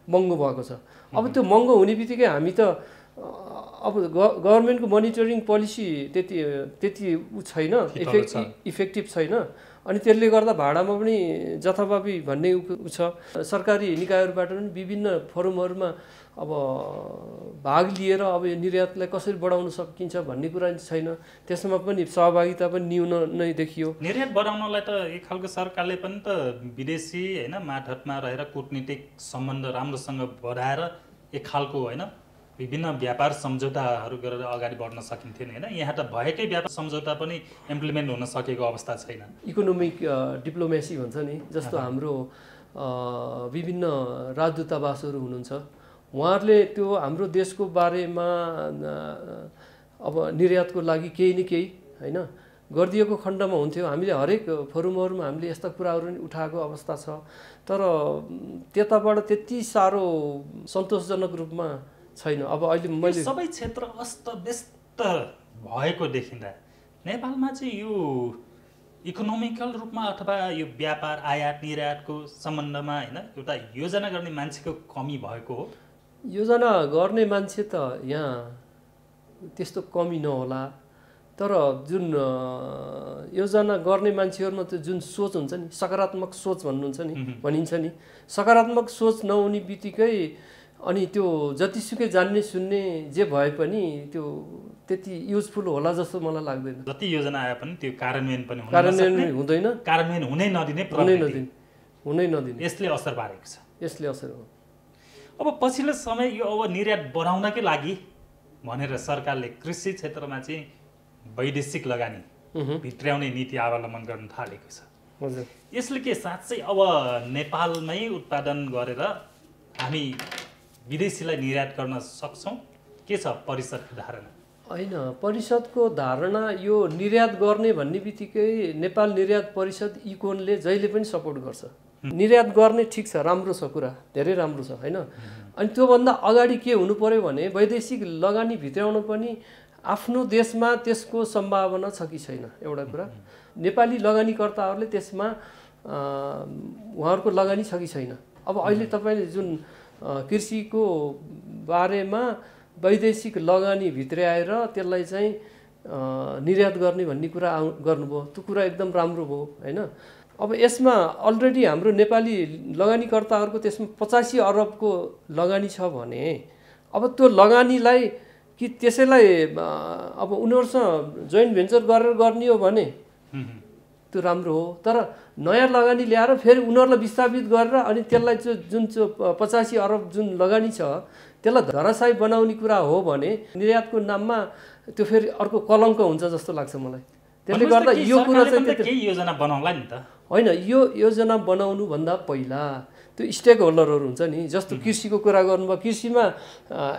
महँगो भएको छ। अब त्यो महँगो हुने बित्तिकै हामी त अब गभर्मेन्टको मोनिटरिङ पोलिसी त्यति छैन, इफेक्टिभ छैन। अनि त्यसले गर्दा भाडामा पनि जथाभावी भन्ने छ। सरकारी निकायहरूबाट पनि विभिन्न फोरमहरूमा अब भाग लिएर अब यो निर्यातलाई कसरी बढाउन सकिन्छ भन्ने कुरा छैन। त्यसमा पनि सहभागिता पनि न्यून नै देखियो।
निर्यात बढाउनलाई त एक खालको सरकारले पनि त विदेशी होइन मातहतमा रहेर कूटनीतिक सम्बन्ध राम्रोसँग बढाएर एक खालको होइन विभिन्न व्यापार सम्झौताहरू गरेर अगाडि बढ्न सकिन्थ्यो नि होइन। यहाँ त भएकै व्यापार सम्झौता पनि इम्प्लिमेन्ट हुन सकेको अवस्था छैन।
इकोनोमिक डिप्लोमेसी भन्छ नि, जस्तो हाम्रो विभिन्न राजदूतावासहरू हुनुहुन्छ, उहाँहरूले त्यो हाम्रो देशको बारेमा अब निर्यातको लागि केही न केही होइन गरिदिएको खण्डमा हुन्थ्यो। हामीले हरेक फोरमहरूमा हामीले यस्ता कुराहरू पनि उठाएको अवस्था छ। तर त्यताबाट त्यति साह्रो सन्तोषजनक रूपमा छैन। अब अहिले मैले
सबै क्षेत्र अस्तव्यस्त भएको देखिँदा नेपालमा चाहिँ यो इकोनोमिकल रूपमा अथवा यो व्यापार आयात निर्यातको सम्बन्धमा होइन एउटा योजना गर्ने मान्छेको कमी भएको हो।
योजना गर्ने मान्छे त यहाँ त्यस्तो कमी नहोला, तर जुन योजना गर्ने मान्छेहरूमा त जुन सोच हुन्छ नि, सकारात्मक सोच भन्नुहुन्छ नि, भनिन्छ नि, सकारात्मक सोच नहुने बित्तिकै अनि त्यो जतिसुकै जान्ने सुन्ने जे भए पनि त्यो त्यति युजफुल होला जस्तो मलाई लाग्दैन।
जति योजना आए पनि त्यो कार्यान्वयन पनि
हुँदैन,
कार्यान्वयन हुनै नदिने
हुनै नदिने,
यसले असर पारेको छ।
यसले असर हो।
अब पछिल्लो समय यो अब निर्यात बढाउनकै लागि भनेर सरकारले कृषि क्षेत्रमा चाहिँ वैदेशिक लगानी भित्र्याउने नीति अवलम्बन गर्न थालेको छ।
हजुर,
यसले के साँच्चै अब नेपालमै उत्पादन गरेर हामी विदेशीलाई निर्यात गर्न सक्छौँ? के छ परिषदको धारणा?
होइन, परिषदको धारणा यो निर्यात गर्ने भन्ने बित्तिकै नेपाल निर्यात परिषद इकोनले जहिले पनि सपोर्ट गर्छ। निर्यात गर्ने ठिक छ, राम्रो छ, कुरा धेरै राम्रो छ होइन। अनि त्योभन्दा अगाडि के हुनु पर्यो भने वैदेशिक लगानी भित्राउन पनि आफ्नो देशमा त्यसको सम्भावना छ कि छैन, एउटा कुरा। नेपाली लगानीकर्ताहरूले त्यसमा उहाँहरूको लगानी छ कि छैन। अब अहिले तपाईँले जुन कृषिको बारेमा वैदेशिक लगानी भित्र्याएर त्यसलाई चाहिँ निर्यात गर्ने भन्ने कुरा गर्नुभयो, त्यो कुरा एकदम राम्रो भयो होइन। अब यसमा अलरेडी हाम्रो नेपाली लगानीकर्ताहरूको त्यसमा 85 अरबको लगानी छ भने अब त्यो लगानीलाई कि त्यसैलाई अब उनीहरूसँग जोइन्ट भेन्चर गरेर गर्ने हो भने त्यो राम्रो हो। तर नयाँ लगानी ल्याएर फेरि उनीहरूलाई विस्थापित गरेर अनि त्यसलाई जुन 85 अरब जुन लगानी छ त्यसलाई धराशायी बनाउने कुरा हो भने निर्यातको नाममा त्यो फेरि अर्को कलङ्क हुन्छ जस्तो लाग्छ मलाई। त्यसले गर्दा यो कुरा चाहिँ
केही योजना बनाउला नि त।
होइन, यो योजना बनाउनुभन्दा पहिला त्यो स्टेक होल्डरहरू हुन्छ नि, जस्तो कृषिको कुरा गर्नुभयो, कृषिमा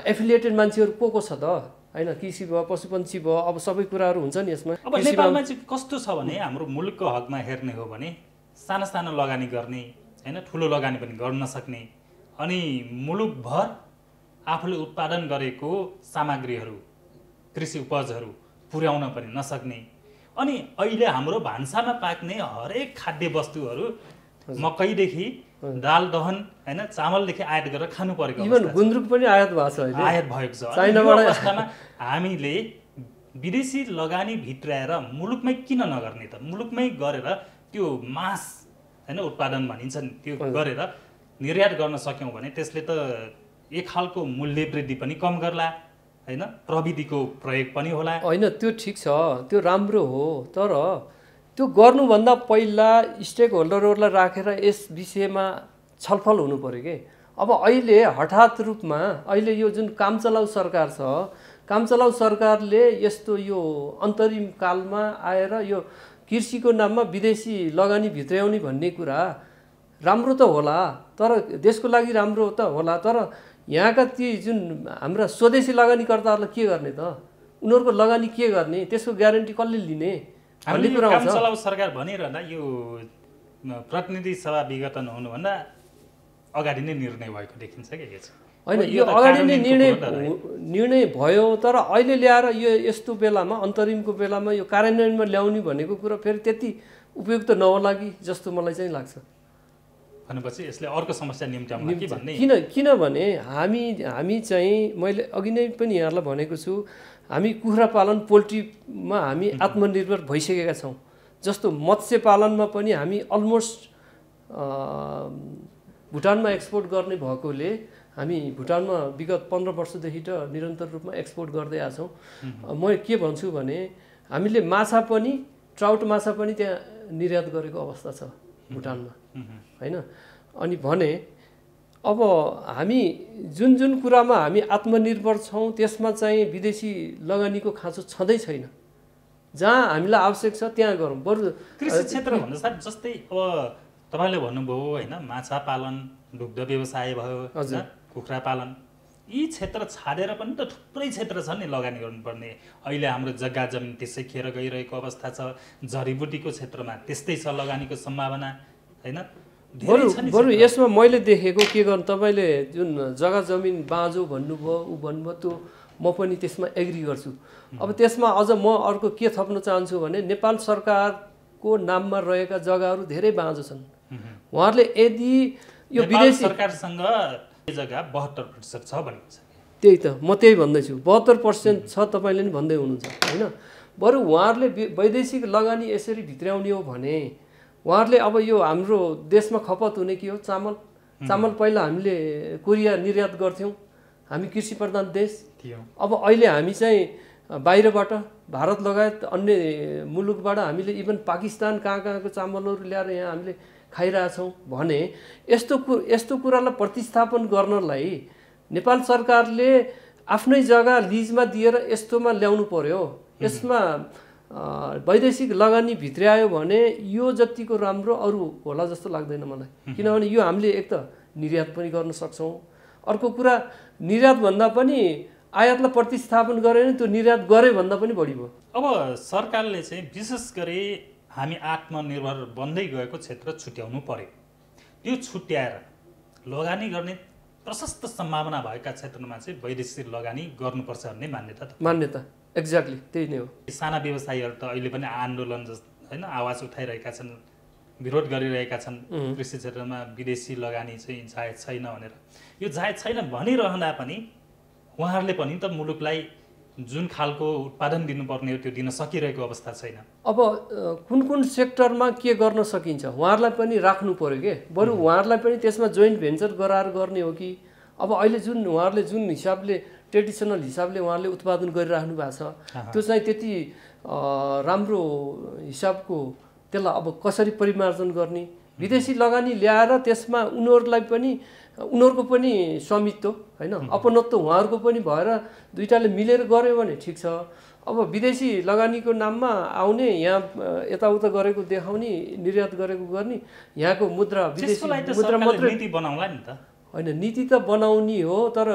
एफिलिएटेड मान्छेहरू को छ त होइन। कृषि भयो, पशुपन्छी भयो, अब सबै कुराहरू हुन्छ नि यसमा।
अब नेपालमा चाहिँ कस्तो छ भने हाम्रो मुलुकको हकमा हेर्ने हो भने सानो सानो लगानी गर्ने होइन, ठुलो लगानी पनि गर्न नसक्ने, अनि मुलुकभर आफूले उत्पादन गरेको सामग्रीहरू कृषि उपजहरू पुर्याउन पनि नसक्ने, अनि अहिले हाम्रो भान्सामा पाक्ने हरेक खाद्य वस्तुहरू मकैदेखि दाल दहन होइन, चामलदेखि आयात गरेर खानु परेको
इभन गुन्द्रुक पनि आयात भएको छ अहिले,
आयात भएको छ।
चाइनाबाट
अवस्थामा हामीले विदेशी लगानी भित्राएर मुलुकमै किन नगर्ने त? मुलुकमै गरेर त्यो मास होइन उत्पादन भनिन्छ नि, त्यो गरेर निर्यात गर्न सक्यौँ भने त्यसले त एक खालको मूल्य वृद्धि पनि कम गर्ला होइन, प्रविधिको प्रयोग पनि होला।
होइन, त्यो ठिक छ, त्यो राम्रो हो। तर त्यो गर्नुभन्दा पहिला स्टेक होल्डरहरूलाई राखेर यस विषयमा छलफल हुनु पर्यो कि। अब अहिले हठात रूपमा अहिले यो जुन काम चलाउ सरकार छ, काम चलाउ सरकारले यस्तो यो अन्तरिम कालमा आएर यो कृषिको नाममा विदेशी लगानी भित्र्याउने भन्ने कुरा राम्रो त होला, तर देशको लागि राम्रो त होला, तर यहाँका ती जुन हाम्रा स्वदेशी लगानीकर्ताहरूलाई के गर्ने त? उनीहरूको लगानी के गर्ने? त्यसको ग्यारेन्टी कसले लिने?
हामीले काम चलाउ सरकार भनिरहँदा यो प्रतिनिधि सभा विघटन हुनुभन्दा अगाडि नै निर्णय भएको देखिन्छ क्या यो चाहिँ।
होइन, यो अगाडि नै निर्णय भयो, तर अहिले ल्याएर यो यस्तो बेलामा अन्तरिमको बेलामा यो कार्यान्वयनमा ल्याउने भनेको कुरा फेरि त्यति उपयुक्त नहोला कि जस्तो मलाई चाहिँ लाग्छ।
भनेपछि यसले अर्को समस्या निम्त्याउला कि भन्ने।
किनभने हामी चाहिँ मैले अघि नै पनि यहाँलाई भनेको छु, हामी कुखुरा पालन पोल्ट्रीमा हामी आत्मनिर्भर भइसकेका छौँ। जस्तो मत्स्य पालनमा पनि हामी अलमोस्ट भुटानमा एक्सपोर्ट गर्ने भएकोले हामी भुटानमा विगत 15 वर्षदेखि त निरन्तर रूपमा एक्सपोर्ट गर्दै आएको छौँ। म के भन्छु भने हामीले माछा पनि, ट्राउट माछा पनि त्यहाँ निर्यात गरेको अवस्था छ भुटानमा होइन। अनि भने अब हामी जुन जुन कुरामा हामी आत्मनिर्भर छौँ त्यसमा चाहिँ विदेशी लगानीको खाँचो छँदै छैन। जहाँ हामीलाई आवश्यक छ त्यहाँ गरौँ। बरु
कृषि क्षेत्र भन्दा साथ जस्तै अब तपाईँले भन्नुभयो होइन, माछा पालन, दुग्ध व्यवसाय भयो, कुखुरा पालन, यी क्षेत्र छाडेर पनि त थुप्रै क्षेत्र छन् नि लगानी गर्नुपर्ने। अहिले हाम्रो जग्गा जमिन त्यसै खेर गइरहेको अवस्था छ, जडीबुटीको क्षेत्रमा त्यस्तै छ लगानीको सम्भावना होइन।
बरु यसमा मैले देखेको के गर्नु, तपाईँले जुन जग्गा जमिन बाँझो भन्नुभयो ऊ भन्नुभयो, त्यो म पनि त्यसमा एग्री गर्छु। अब त्यसमा अझ म अर्को के थप्न चाहन्छु भने नेपाल सरकारको नाममा रहेका जग्गाहरू धेरै बाँझो छन्। उहाँहरूले यदि यो विदेशी
सरकारसँग जग्गा 72% छ भनिन्छ।
त्यही त म त्यही भन्दैछु, 72% छ, तपाईँले नि भन्दै हुनुहुन्छ होइन। बरु उहाँहरूले वैदेशिक लगानी यसरी भित्र्याउने हो भने उहाँहरूले अब यो हाम्रो देशमा खपत हुने के हो? चामल पहिला हामीले कोरिया निर्यात गर्थ्यौँ, हामी कृषि प्रधान देश
थियो।
अब अहिले हामी चाहिँ बाहिरबाट भारत लगायत अन्य मुलुकबाट हामीले इभन पाकिस्तान कहाँको चामलहरू ल्याएर यहाँ हामीले खाइरहेछौँ भने यस्तो कुरालाई प्रतिस्थापन गर्नलाई नेपाल सरकारले आफ्नै जग्गा लिजमा दिएर यस्तोमा ल्याउनु पर्यो। यसमा वैदेशिक लगानी भित्र्यायो भने यो जतिको राम्रो अरू होला जस्तो लाग्दैन मलाई। किनभने यो हामीले एक त निर्यात पनि गर्न सक्छौँ, अर्को कुरा निर्यातभन्दा पनि आयातलाई प्रतिस्थापन गरे भने त्यो निर्यात गरे भन्दा पनि बढी भयो।
अब सरकारले चाहिँ विशेष गरी हामी आत्मनिर्भर बन्दै गएको क्षेत्र छुट्याउनु पर्यो। त्यो छुट्याएर लगानी गर्ने प्रशस्त सम्भावना भएका क्षेत्रमा चाहिँ वैदेशिक लगानी गर्नुपर्छ भन्ने
मान्यता एक्ज्याक्टली त्यही नै हो।
साना व्यवसायीहरू त अहिले पनि आन्दोलन होइन आवाज उठाइरहेका छन्, विरोध गरिरहेका छन् कृषि क्षेत्रमा विदेशी लगानी चाहिँ जायज छैन भनेर। यो जायज छैन भनिरहँदा पनि उहाँहरूले पनि त मुलुकलाई जुन खालको उत्पादन दिनुपर्ने हो त्यो दिन सकिरहेको अवस्था छैन।
अब कुन कुन सेक्टरमा के गर्न सकिन्छ उहाँहरूलाई पनि राख्नु पर्यो के, बरु उहाँहरूलाई पनि त्यसमा जोइन्ट भेन्चर गराएर गर्ने हो कि। अब अहिले उहाँहरूले जुन हिसाबले ट्रेडिसनल हिसाबले उहाँहरूले उत्पादन गरिराख्नु भएको छ त्यो चाहिँ त्यति राम्रो हिसाबको, त्यसलाई अब कसरी परिमार्जन गर्ने, विदेशी लगानी ल्याएर त्यसमा उनीहरूको पनि स्वामित्व होइन अपनत्व उहाँहरूको पनि भएर दुईटाले मिलेर गऱ्यो भने ठिक छ। अब विदेशी लगानीको नाममा आउने यहाँ यताउता गरेको देखाउने, निर्यात गरेको गर्ने, यहाँको मुद्रा विदेशी मुद्रा मात्रै
नीति बनाउला नि त
होइन। नीति त बनाउने हो, तर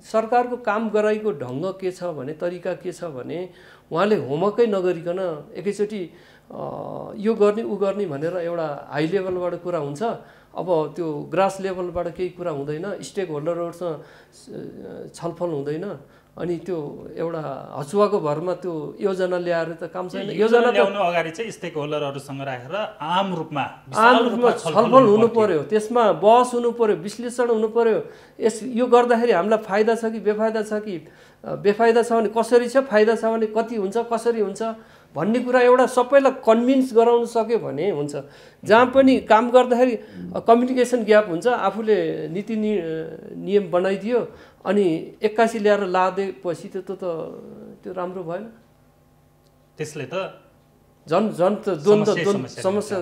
सरकारको काम गराइको ढङ्ग के छ भने, तरिका के छ भने उहाँले होमवर्कै नगरिकन एकैचोटि यो गर्ने ऊ गर्ने भनेर एउटा हाई लेभलबाट कुरा हुन्छ। अब त्यो ग्रास लेभलबाट केही कुरा हुँदैन, स्टेक होल्डरहरूसँग छलफल हुँदैन, अनि त्यो एउटा हचुवाको भरमा त्यो योजना ल्याएर त काम छैन।
योजना ल्याउनु अगाडि चाहिँ स्टेक होल्डरहरूसँग राखेर आम रूपमा
छलफल हुनु पर्यो, त्यसमा बहस हुनु पर्यो, विश्लेषण हुनु पर्यो। यो गर्दाखेरि हामीलाई फाइदा छ कि बेफाइदा छ कि, बेफाइदा छ भने कसरी छ, फाइदा छ भने कति हुन्छ, कसरी हुन्छ भन्ने कुरा एउटा सबैलाई कन्भिन्स गराउन सक्यो भने हुन्छ। जहाँ पनि काम गर्दाखेरि कम्युनिकेसन ग्याप हुन्छ, आफूले नीति नियम बनाइदियो अनि 81 ल्याएर लादेपछि त्यो राम्रो भएन।
त्यसले त
झन् त द्वन्द्व समस्या।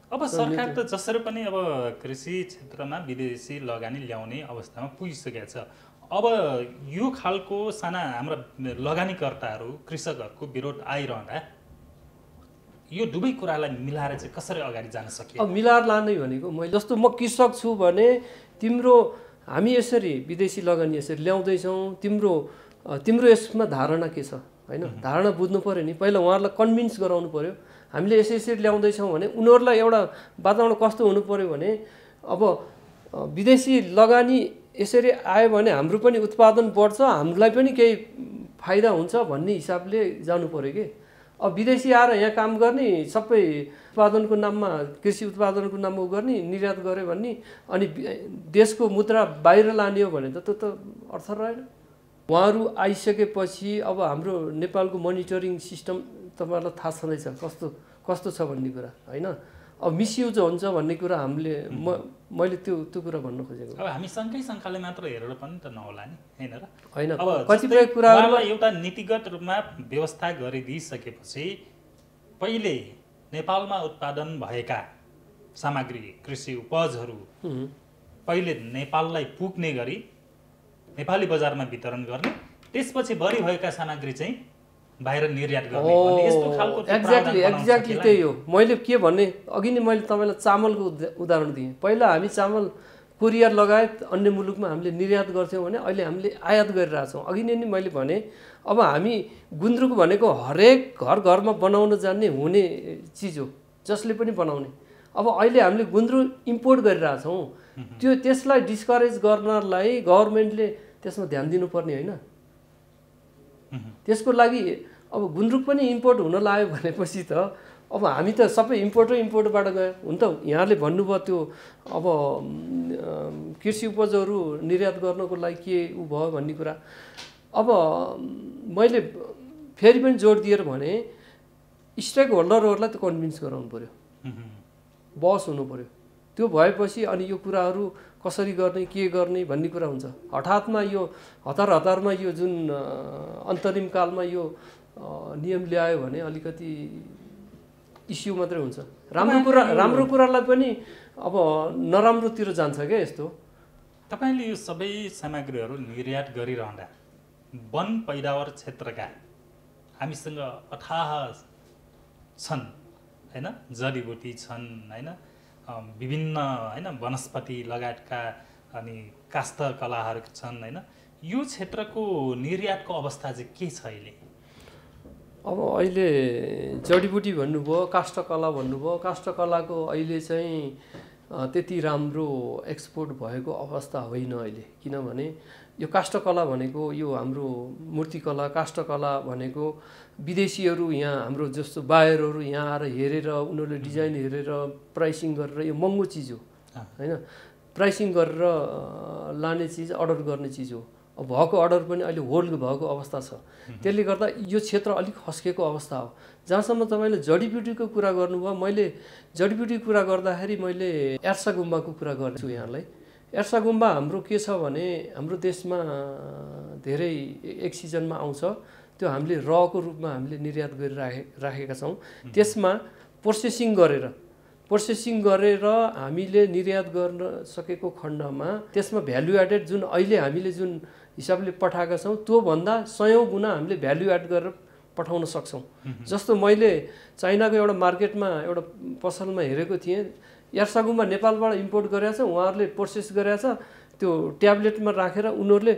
अब सरकार त जसरी पनि अब कृषि क्षेत्रमा विदेशी लगानी ल्याउने अवस्थामा पुगिसकेको छ। अब यो खालको साना हाम्रा लगानीकर्ताहरू कृषकहरूको विरोध आइरहँदा यो दुवै कुरालाई मिलाएर चाहिँ कसरी अगाडि जान सकियो?
अब मिलाएर लानै भनेको मैले जस्तो म कृषक छु भने हामी यसरी विदेशी लगानी यसरी ल्याउँदैछौँ, तिम्रो यसमा धारणा के छ होइन, धारणा बुझ्नु पर्यो नि। पहिला उहाँहरूलाई कन्भिन्स गराउनु पर्यो। हामीले यसरी ल्याउँदैछौँ भने उनीहरूलाई एउटा वातावरण कस्तो हुनु पर्यो भने अब विदेशी लगानी यसरी आयो भने हाम्रो पनि उत्पादन बढ्छ, हामीलाई पनि केही फाइदा हुन्छ भन्ने हिसाबले जानु पर्यो कि। अब विदेशी आएर यहाँ काम गर्ने, सबै उत्पादनको नाममा कृषि उत्पादनको नाममा गर्ने, निर्यात गऱ्यो भन्ने, अनि देशको मुद्रा बाहिर लाने हो भने त त्यो त अर्थ रहेन। उहाँहरू आइसकेपछि अब हाम्रो नेपालको मोनिटरिङ सिस्टम तपाईँहरूलाई थाहा छँदैछ कस्तो छ भन्ने कुरा होइन। अब मिसयुज हुन्छ भन्ने कुरा मैले त्यो कुरा भन्न खोजेको।
अब हामी शङ्काले मात्र हेरेर पनि त नहोला नि
होइन।
होइन, अब
कतिपय कुराहरूलाई
एउटा नीतिगत रूपमा व्यवस्था गरिदिइसकेपछि पहिले नेपालमा उत्पादन भएका सामग्री कृषि उपजहरू पहिले नेपाललाई पुग्ने गरी नेपाली बजारमा वितरण गर्ने, त्यसपछि बढी भएका सामग्री चाहिँ बाहिर निर्यात गर्ने भन्ने यस्तो खालको
एक्ज्याक्टली त्यही हो। मैले के भन्ने अघि नै मैले तपाईँलाई चामलको उदाहरण दिएँ। पहिला हामी चामल कोरिया लगायत अन्य मुलुकमा हामीले निर्यात गर्थ्यौँ भने अहिले हामीले आयात गरिरहेछौँ। अघि नै मैले भने अब हामी गुन्द्रुक भनेको हरेक घरमा बनाउन जान्ने हुने चिज हो, जसले पनि बनाउने। अब अहिले हामीले गुन्द्रुक इम्पोर्ट गरिरहेछौँ, त्यसलाई डिस्करेज गर्नलाई गभर्मेन्टले त्यसमा ध्यान दिनुपर्ने होइन। त्यसको लागि अब गुन्द्रुक पनि इम्पोर्ट हुन लाग्यो भनेपछि त अब हामी त सबै इम्पोर्टबाट गयो। हुन त यहाँले भन्नुभयो त्यो अब कृषि उपजहरू निर्यात गर्नको लागि के उ भयो भन्ने कुरा। अब मैले फेरि पनि जोड दिएर भने स्टेक होल्डरहरूलाई त कन्भिन्स गराउनु पर्यो, बस हुनु पर्यो। त्यो भएपछि अनि यो कुराहरू कसरी गर्ने के गर्ने भन्ने कुरा हुन्छ। हठातमा यो हतारमा यो जुन अन्तरिम कालमा यो नियम ल्यायो भने अलिकति इस्यु मात्रै हुन्छ। राम्रो कुरालाई पनि अब नराम्रोतिर जान्छ क्या यस्तो।
तपाईँले यो सबै सामग्रीहरू निर्यात गरिरहँदा वन पैदावार क्षेत्रका हामीसँग अथाह छन् हैन, जडीबुटी छन् हैन, विभिन्न हैन वनस्पति लगायतका अनि काष्ठ कलाहरू छन् हैन, यो क्षेत्रको निर्यातको अवस्था चाहिँ के छ अहिले?
अब अहिले जडीबुटी भन्नुभयो, काष्ठकला भन्नुभयो, काष्ठकलाको अहिले चाहिँ त्यति राम्रो एक्सपोर्ट भएको अवस्था होइन अहिले। किनभने यो काष्ठकला भनेको यो हाम्रो मूर्तिकला काष्ठकला भनेको विदेशीहरू यहाँ हाम्रो जस्तो बायरहरू यहाँ आएर हेरेर उनीहरूले डिजाइन हेरेर प्राइसिङ गरेर यो महँगो चिज हो हैन, प्राइसिङ गरेर लाने चिज, अर्डर गर्ने चिज हो। अब भएको अर्डर पनि अहिले होल्ड भएको अवस्था छ। त्यसले गर्दा यो क्षेत्र अलिक खस्केको अवस्था हो। जहाँसम्म तपाईँले जडीबुटीको कुरा गर्नुभयो, मैले जडीबुटी कुरा गर्दाखेरि मैले एर्सा गुम्बाको कुरा गर्छु यहाँलाई। एर्सा गुम्बा हाम्रो के छ भने हाम्रो देशमा धेरै एक सिजनमा आउँछ, त्यो हामीले रको रूपमा हामीले निर्यात गरिराखेका छौँ। त्यसमा प्रोसेसिङ गरेर हामीले निर्यात गर्न सकेको खण्डमा त्यसमा भ्यालु एडेड जुन अहिले हामीले जुन हिसाबले पठाएका छौँ त्योभन्दा 100 गुणा हामीले भ्यालु एड गरेर पठाउन सक्छौँ। जस्तो मैले चाइनाको एउटा मार्केटमा एउटा पसलमा हेरेको थिएँ, एर्सा गुम्बा नेपालबाट इम्पोर्ट गरेको छ, उहाँहरूले प्रोसेस गरेको छ, त्यो ट्याब्लेटमा राखेर उनीहरूले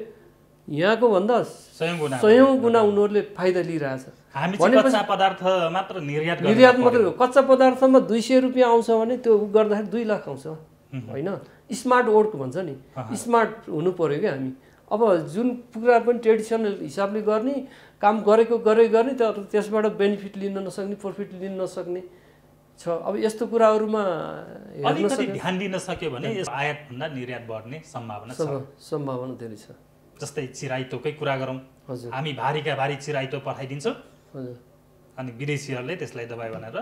यहाँको भन्दा 100 गुणा उनीहरूले फाइदा लिइरहेछ।
कच्चा पदार्थ मात्र
निर्यात मात्रै हो। कच्चा पदार्थमा 200 रुपियाँ आउँछ भने त्यो गर्दाखेरि 2 लाख आउँछ होइन। स्मार्ट वर्क भन्छ नि, स्मार्ट हुनु पर्यो क्या हामी। अब जुन कुरा पनि ट्रेडिसनल हिसाबले गर्ने काम गर्ने तर त्यसबाट बेनिफिट लिन नसक्ने, प्रफिट लिन नसक्ने छ। अब यस्तो कुराहरूमा
अलिकति ध्यान दिन सक्यो भने आयातभन्दा निर्यात बढ्ने
सम्भावना धेरै छ।
जस्तै चिराइतोकै कुरा गरौँ, हामी भारीका भारी चिराइतो पठाइदिन्छौँ अनि विदेशीहरूले त्यसलाई दबाई भनेर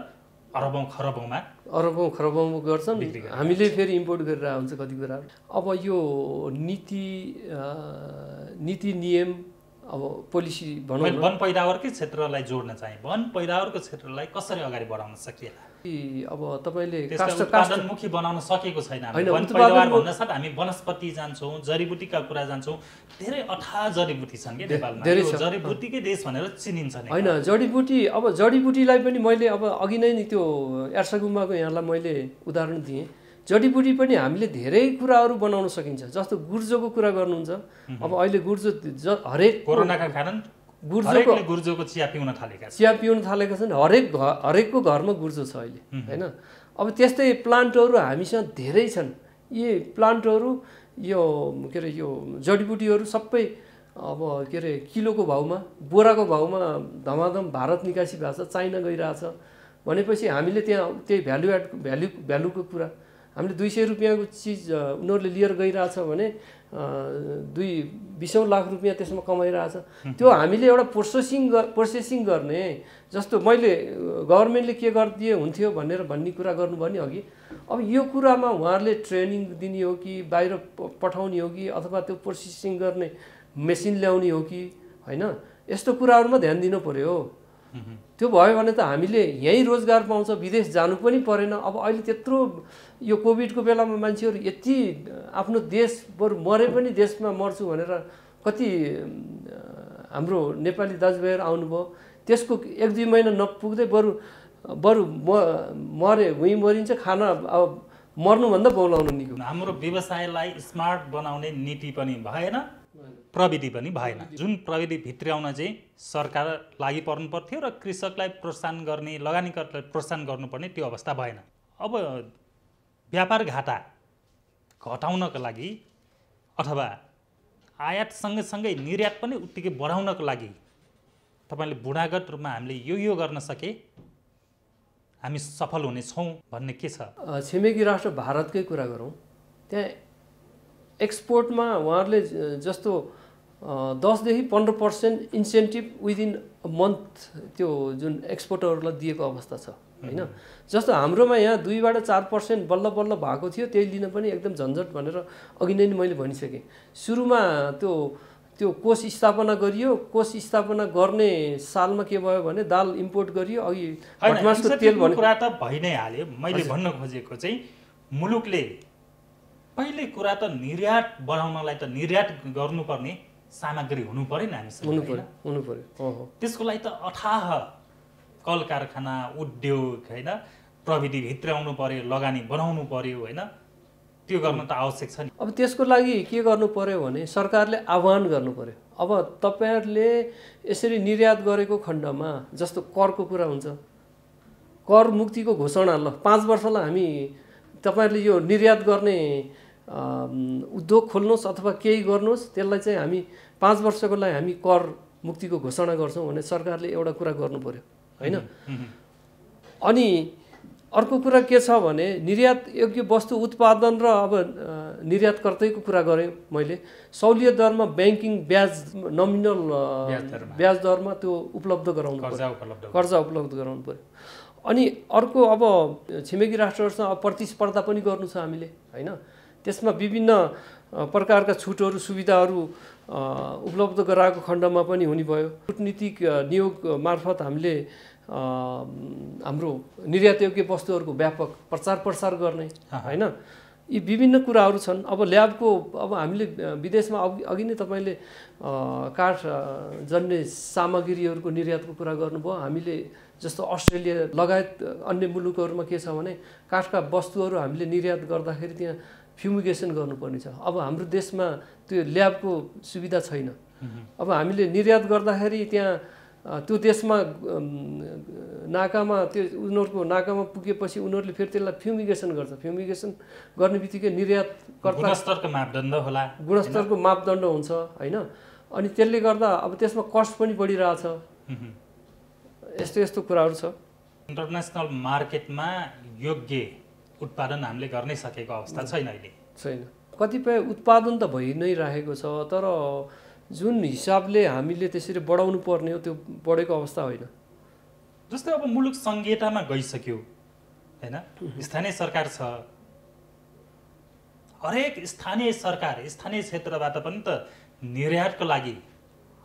अरबौँ खरबौँ गर्छन्, हामीले फेरि इम्पोर्ट गरेर हुन्छ कति कुराहरू। अब यो नीति नियम अब पोलिसी भनौँ, वन पैदावारकै क्षेत्रलाई जोड्न चाहिँ वन पैदावारको क्षेत्रलाई कसरी अगाडि बढाउन सकिएला?
अब तपाईँले
उत्पादनमुखी बनाउन सकेको छैन। वन पैदावार भन्दा साथ हामी वनस्पति जान्छौँ, जडीबुटीका कुरा जान्छौँ, धेरै अथाह जडीबुटी छन् कि नेपालमा, जडीबुटीकै देश भनेर चिनिन्छ नि
होइन। अब जडीबुटीलाई पनि मैले अब अघि नै त्यो एर्सा गुम्बाको यहाँलाई मैले उदाहरण दिएँ। जडीबुटी पनि हामीले धेरै कुराहरू बनाउन सकिन्छ। जस्तो गुर्जोको कुरा गर्नुहुन्छ, अब अहिले गुर्जो हरेक
कोरोनाका कारण गुर्जोको चिया पिउन थालेका छन्। हरेकको घरमा गुर्जो छ अहिले हैन। अब त्यस्तै प्लान्टहरू हामीसँग धेरै छन्। यी प्लान्टहरू यो के अरे यो जडीबुटीहरू सबै अब के अरे किलोको भाउमा, बोराको भाउमा धमाधम भारत निकासी भएको छ, चाइना गइरहेछ भनेपछि हामीले त्यहाँ त्यही भ्यालुको कुरा हामीले 200 रुपियाँको चिज उनीहरूले लिएर गइरहेछ भने 20 लाख रुपियाँ त्यसमा कमाइरहेछ। त्यो हामीले एउटा प्रोसेसिङ गर्ने, जस्तो मैले गभर्मेन्टले के गरिदिए हुन्थ्यो भन्ने कुरा गर्नुभयो नि अघि। अब यो कुरामा उहाँहरूले ट्रेनिङ दिने हो कि बाहिर पठाउने हो कि अथवा त्यो प्रोसेसिङ गर्ने मेसिन ल्याउने हो कि होइन, यस्तो कुराहरूमा ध्यान दिनु पर्यो। त्यो भयो भने त हामीले यहीँ रोजगार पाउँछ, विदेश जानु पनि परेन। अब अहिले त्यत्रो यो कोभिडको बेलामा मान्छेहरू यति आफ्नो देश बरु मरे पनि देशमा मर्छु भनेर कति हाम्रो नेपाली दाजुभाइहरू आउनुभयो। त्यसको 1-2 महिना नपुग्दै बरु मरे भुइँ मरिन्छ, खाना अब मर्नुभन्दा बोलाउनु निको। हाम्रो व्यवसायलाई स्मार्ट बनाउने नीति पनि भएन, प्रविधि पनि भएन। जुन प्रविधि भित्र्याउन चाहिँ सरकार लागि पर्नु पर्थ्यो र कृषकलाई प्रोत्साहन गर्ने, लगानीकर्तालाई प्रोत्साहन गर्नुपर्ने त्यो अवस्था भएन। अब व्यापार घाटा घटाउनको लागि अथवा आयात सँगसँगै निर्यात पनि उत्तिकै बढाउनको लागि तपाईँले बुढागत रूपमा हामीले यो गर्न सके हामी सफल हुनेछौँ भन्ने के छ?
छिमेकी राष्ट्र भारतकै कुरा गरौँ, त्यहाँ एक्सपोर्टमा उहाँहरूले जस्तो 10 देखि 15% इन्सेन्टिभ विदिन अ मन्थ त्यो जुन एक्सपोर्टरहरूलाई दिएको अवस्था छ होइन। जस्तो हाम्रोमा यहाँ 2 बाट 4% बल्ल भएको थियो, त्यही लिन पनि एकदम झन्झट भनेर अघि नै मैले भनिसकेँ। सुरुमा त्यो त्यो कोष स्थापना गरियो। कोष स्थापना गर्ने सालमा के भयो भने दाल इम्पोर्ट गरियो। अघि भटमासको तेल भने
कुरा त भइ नै हाल्यो। मैले भन्न खोजेको चाहिँ मुलुकले पहिले कुरा त निर्यात बढाउनलाई त निर्यात गर्नुपर्ने सामग्री हुनु पर्यो नि हामीसँग,
हुनु पर्यो।
त्यसको लागि त अथाह कल कारखाना, उद्योग होइन, प्रविधि भित्राउनु पर्यो, लगानी बनाउनु पर्यो होइन, त्यो गर्न त आवश्यक छ नि।
अब त्यसको लागि के गर्नु पर्यो भने सरकारले आह्वान गर्नु पर्यो। अब तपाईहरुले यसरी निर्यात गरेको खण्डमा जस्तो करको कुरा हुन्छ, कर मुक्तिको घोषणा, ल 5 वर्षलाई हामी तपाईहरुले यो निर्यात गर्ने उद्योग खोल्नुहोस् अथवा केही गर्नुहोस्, त्यसलाई चाहिँ हामी 5 वर्षको लागि हामी कर मुक्तिको घोषणा गर्छौँ भने सरकारले एउटा कुरा गर्नु पर्यो हैन। अनि अर्को कुरा के छ भने निर्यात योग्य वस्तु उत्पादन र अब निर्यातकर्ताको कुरा गरेँ मैले, सहुलियत दरमा ब्याङ्किङ ब्याज नमिनल ब्याज दरमा त्यो उपलब्ध गराउनु पर्यो, कर्जा उपलब्ध गराउनु पर्यो। अनि अर्को अब छिमेकी राष्ट्रहरूसँग प्रतिस्पर्धा पनि गर्नु छ हामीले हैन, त्यसमा विभिन्न प्रकारका छुटहरू सुविधाहरू उपलब्ध गराएको खण्डमा पनि हुने भयो। कूटनीतिक नियोग मार्फत हामीले हाम्रो निर्यात योग्य वस्तुहरूको व्यापक प्रचार प्रसार गर्ने हैन, यी विभिन्न कुराहरू छन्। अब ल्याबको अब हामीले विदेशमा अघि नै तपाईँले काठ जन्य सामग्रीहरूको निर्यातको कुरा गर्नुभयो। हामीले जस्तो अस्ट्रेलिया लगायत अन्य मुलुकहरूमा के छ भने काठका वस्तुहरू हामीले निर्यात गर्दाखेरि त्यहाँ फ्युमिगेसन गर्नुपर्ने छ। अब हाम्रो देशमा त्यो ल्याबको सुविधा छैन। अब हामीले निर्यात गर्दाखेरि त्यहाँ त्यो देशमा नाकामा त्यो उनीहरूको नाकामा पुगेपछि उनीहरूले फेरि त्यसलाई फ्युमिगेसन गर्छ। फ्युमिगेसन गर्ने बित्तिकै निर्यातकर्ता
गुणस्तरको मापदण्ड होला,
गुणस्तरको मापदण्ड हुन्छ हैन। अनि त्यसले गर्दा अब त्यसमा कस्ट पनि बढिरहेछ। यस्तो यस्तो कुराहरू छ।
इन्टरनेसनल मार्केटमा योग्य उत्पादन हामीले गर्नै सकेको अवस्था छैन अहिले।
छैन, कतिपय उत्पादन त भइ नै रहेको छ, तर जुन हिसाबले हामीले त्यसरी बढाउनु पर्ने हो त्यो बढेको अवस्था होइन।
जस्तै अब मुलुक सङ्घीयतामा गइसक्यो हैन, स्थानीय सरकार छ, हरेक स्थानीय सरकार स्थानीय क्षेत्रबाट पनि त निर्यातको लागि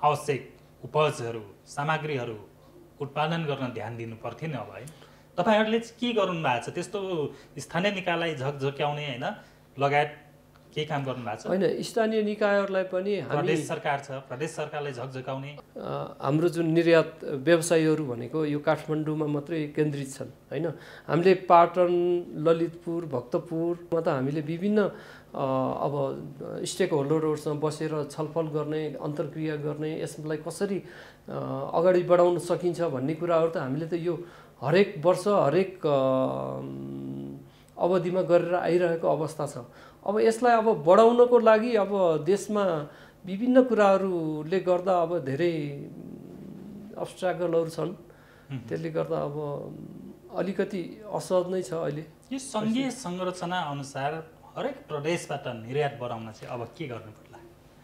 आवश्यक उपजहरू सामग्रीहरू उत्पादन गर्न ध्यान दिनु पर्थ्यो नि। अब है तपाईहरुले के गर्नु भएको छ त्यस्तो स्थानीय निकायलाई झकझक्याउने हैन लगायत के काम गर्नु भएको छ?
हैन, स्थानीय निकायहरूलाई पनि
प्रदेश सरकार छ, प्रदेश सरकारले झकझकाउने।
हाम्रो जुन निर्यात व्यवसायीहरू भनेको यो काठमाडौँमा मात्रै केन्द्रित छन् हैन। हामीले पाटन, ललितपुर, भक्तपुरमा त हामीले विभिन्न अब स्टेक होल्डरहरूसँग बसेर छलफल गर्ने, अन्तर्क्रिया गर्ने, यसलाई कसरी अगाडि बढाउन सकिन्छ भन्ने कुराहरू त हामीले त यो हरेक वर्ष हरेक अवधिमा गरेर आइरहेको अवस्था छ। अब यसलाई अब बढाउनको लागि अब देशमा विभिन्न कुराहरूले गर्दा अब धेरै अब्स्ट्याकलहरू छन्। त्यसले गर्दा अब अलिकति असहज नै छ अहिले।
यो सङ्घीय संरचना अनुसार हरेक प्रदेशबाट निर्यात बढाउन चाहिँ अब के गर्नु पर्ला?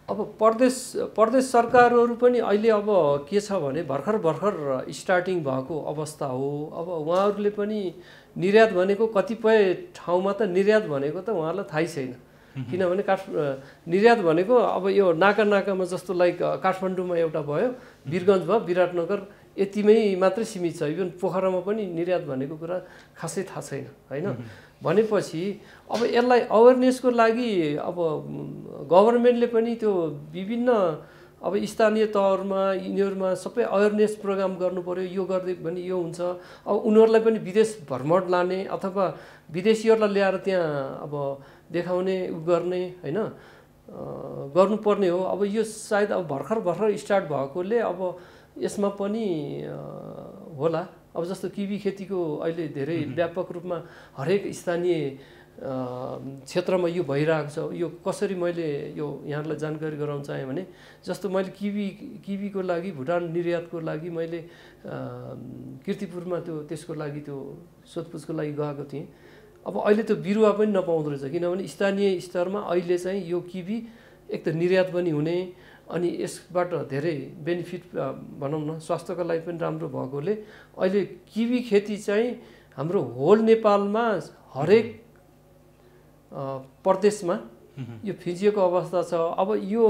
अब प्रदेश सरकारहरू पनि अहिले अब के छ भने भर्खर स्टार्टिङ भएको अवस्था हो। अब उहाँहरूले पनि निर्यात भनेको कतिपय ठाउँमा त निर्यात भनेको त उहाँहरूलाई थाहै छैन, किनभने निर्यात भनेको अब यो नाकामा जस्तो लाइक काठमाडौँमा एउटा भयो, वीरगञ्ज भयो, विराटनगर यतिमै मात्रै सीमित छ। इभन पोखरामा पनि निर्यात भनेको कुरा खासै थाहा छैन हैन। भनेपछि अब यसलाई अवेरनेसको लागि अब गभर्नमेन्टले पनि त्यो विभिन्न अब स्थानीय तहमा यिनीहरूमा सबै अवेरनेस प्रोग्राम गर्नु पर्यो। यो गर्दै भने यो हुन्छ। अब उनीहरूलाई पनि विदेश भ्रमण लाने अथवा विदेशीहरूलाई ल्याएर त्यहाँ अब देखाउने गर्ने हैन गर्नुपर्ने हो। अब यो सायद अब भर्खर स्टार्ट भएकोले अब यसमा पनि होला। अब जस्तो किवी खेतीको अहिले धेरै व्यापक रूपमा हरेक स्थानीय क्षेत्रमा यो भइरहेको छ। यो कसरी मैले यो यहाँलाई जानकारी गराउन चाहेँ भने जस्तो मैले किवीको लागि भुटान निर्यातको लागि मैले कीर्तिपुरमा त्यसको लागि त्यो सोधपुछको लागि गएको थिएँ। अब अहिले त्यो बिरुवा पनि नपाउँदो रहेछ, किनभने स्थानीय स्तरमा अहिले चाहिँ यो किवी एक त निर्यात पनि हुने अनि यसबाट धेरै बेनिफिट भनौँ न स्वास्थ्यको लागि पनि राम्रो भएकोले अहिले किवी खेती चाहिँ हाम्रो होल नेपालमा हरेक प्रदेशमा यो फिजिएको अवस्था छ। अब यो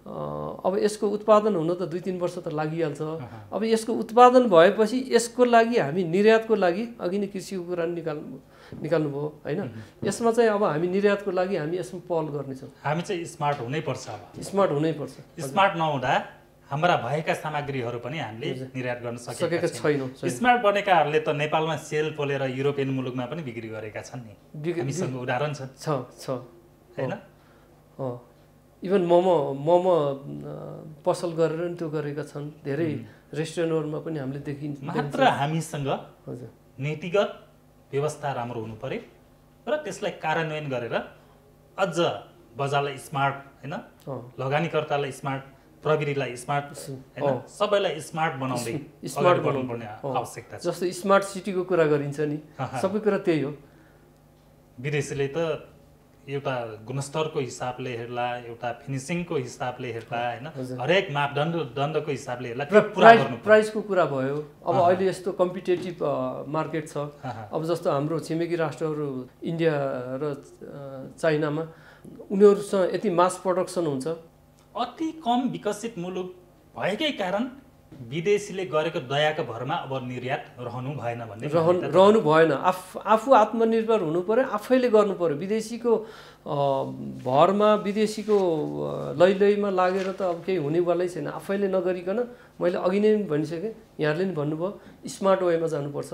अब यसको उत्पादन हुन त 2-3 वर्ष त लागिहाल्छ। अब यसको उत्पादन भएपछि यसको लागि हामी निर्यातको लागि अघि नै कृषिको कुरा निकाल्नुभयो होइन। यसमा चाहिँ अब हामी निर्यातको लागि हामी यसमा पहल गर्नेछौँ।
हामी चाहिँ स्मार्ट हुनैपर्छ। अब
स्मार्ट हुनैपर्छ।
स्मार्ट नहुँदा हाम्रा भएका सामग्रीहरू पनि हामीले निर्यात गर्न सकेका छैनौँ। स्मार्ट बनेकाहरूले त नेपालमा सेल पोलेर युरोपियन मुलुकमा पनि बिक्री गरेका छन् नि, हामीसँग उदाहरण
छ
होइन।
इभन मोमो पसल गरेर नि त्यो गरेका छन्। धेरै रेस्टुरेन्टहरूमा पनि हामीले देखिन्छ।
मात्र हामीसँग नीतिगत व्यवस्था राम्रो हुनु पर्यो र त्यसलाई कार्यान्वयन गरेर अझ बजारलाई स्मार्ट होइन, लगानीकर्तालाई स्मार्ट, प्रविधिलाई स्मार्ट होइन, सबैलाई स्मार्ट बनाउँदै
स्मार्ट
बनाउनुपर्ने आवश्यकता छ।
जस्तो स्मार्ट सिटीको कुरा गरिन्छ नि, सबै कुरा त्यही हो।
विदेशीले त एउटा गुणस्तरको हिसाबले हेर्ला, एउटा फिनिसिङको हिसाबले हेर्ला होइन, हरेक मापदण्डको हिसाबले हेर्ला,
प्राइसको कुरा भयो। अब अहिले यस्तो कम्पिटेटिभ मार्केट छ। अब जस्तो हाम्रो छिमेकी राष्ट्रहरू इन्डिया र चाइनामा उनीहरूसँग यति मास प्रोडक्सन हुन्छ।
अति कम विकसित मुलुक भएकै कारण विदेशीले गरेको दयाको भरमा अब निर्यात रहनु भएन भन्ने
रहनु भएन। आफू आत्मनिर्भर हुनु पर्यो, आफैले गर्नु पर्यो। विदेशीको भरमा विदेशीको लैमा लागेर त अब केही हुनेवालै छैन। आफैले नगरिकन मैले अघि नै भनिसकेँ, यहाँहरूले नि भन्नुभयो स्मार्ट वेमा जानुपर्छ।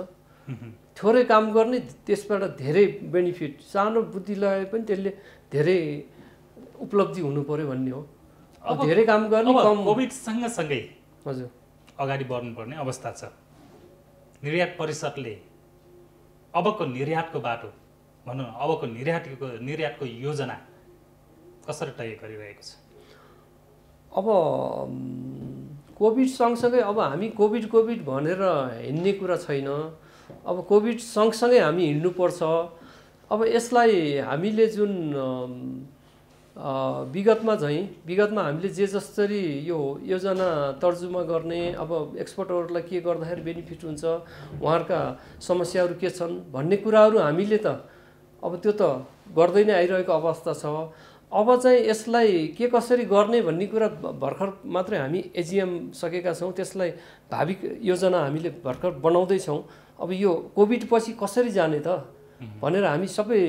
थोरै काम गर्ने, त्यसबाट धेरै बेनिफिट, सानो बुद्धि लगाए पनि त्यसले धेरै उपलब्धि हुनु पर्यो भन्ने हो। अब धेरै काम गर्ने कम।
कोभिड सँगसँगै
हजुर
अगाडि बढ्नुपर्ने अवस्था छ। निर्यात परिषदले अबको निर्यातको बाटो भनौँ न, अबको निर्यातको योजना कसरी तय गरिरहेको छ?
अब कोभिड सँगसँगै अब हामी कोभिड भनेर हिँड्ने कुरा छैन। अब कोभिड सँगसँगै हामी हिँड्नुपर्छ। अब यसलाई हामीले जुन विगतमा हामीले जे जसरी यो योजना तर्जुमा गर्ने, अब एक्सपर्टहरूलाई के गर्दाखेरि बेनिफिट हुन्छ, उहाँहरूका समस्याहरू के छन् भन्ने कुराहरू हामीले त अब त्यो त गर्दै नै आइरहेको अवस्था छ। अब चाहिँ यसलाई के कसरी गर्ने भन्ने कुरा भर्खर मात्रै हामी एजिएम सकेका छौँ। त्यसलाई भावी योजना हामीले भर्खर बनाउँदैछौँ। अब यो कोभिड पछि कसरी जाने त भनेर हामी सबै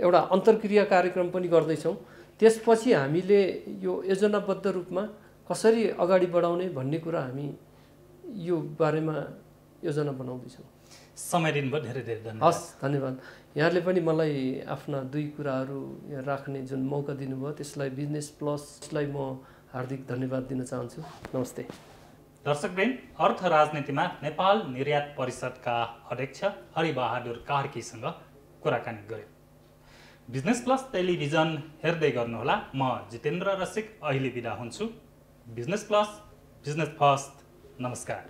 एउटा अन्तर्क्रिया कार्यक्रम पनि गर्दैछौँ। त्यसपछि हामीले यो योजनाबद्ध रूपमा कसरी अगाडि बढाउने भन्ने कुरा हामी यो बारेमा योजना बनाउँदैछौँ।
समय दिनुभयो, धेरै धेरै धन्यवाद।
हस्, धन्यवाद। यहाँले पनि मलाई आफ्ना 2 कुराहरू यहाँ राख्ने जुन मौका दिनुभयो त्यसलाई बिजनेस प्लसलाई म हार्दिक धन्यवाद दिन चाहन्छु। नमस्ते।
दर्शकवृन्द, अर्थ राजनीतिमा नेपाल निर्यात परिषदका अध्यक्ष हरिबहादुर कार्कीसँग कुराकानी गर्यो। बिजनेस प्लस टेलिभिजन हेर्दै गर्नुहोला। म जितेन्द्र रसिक अहिले बिदा हुन्छु। Business plus, business first. नमस्कार।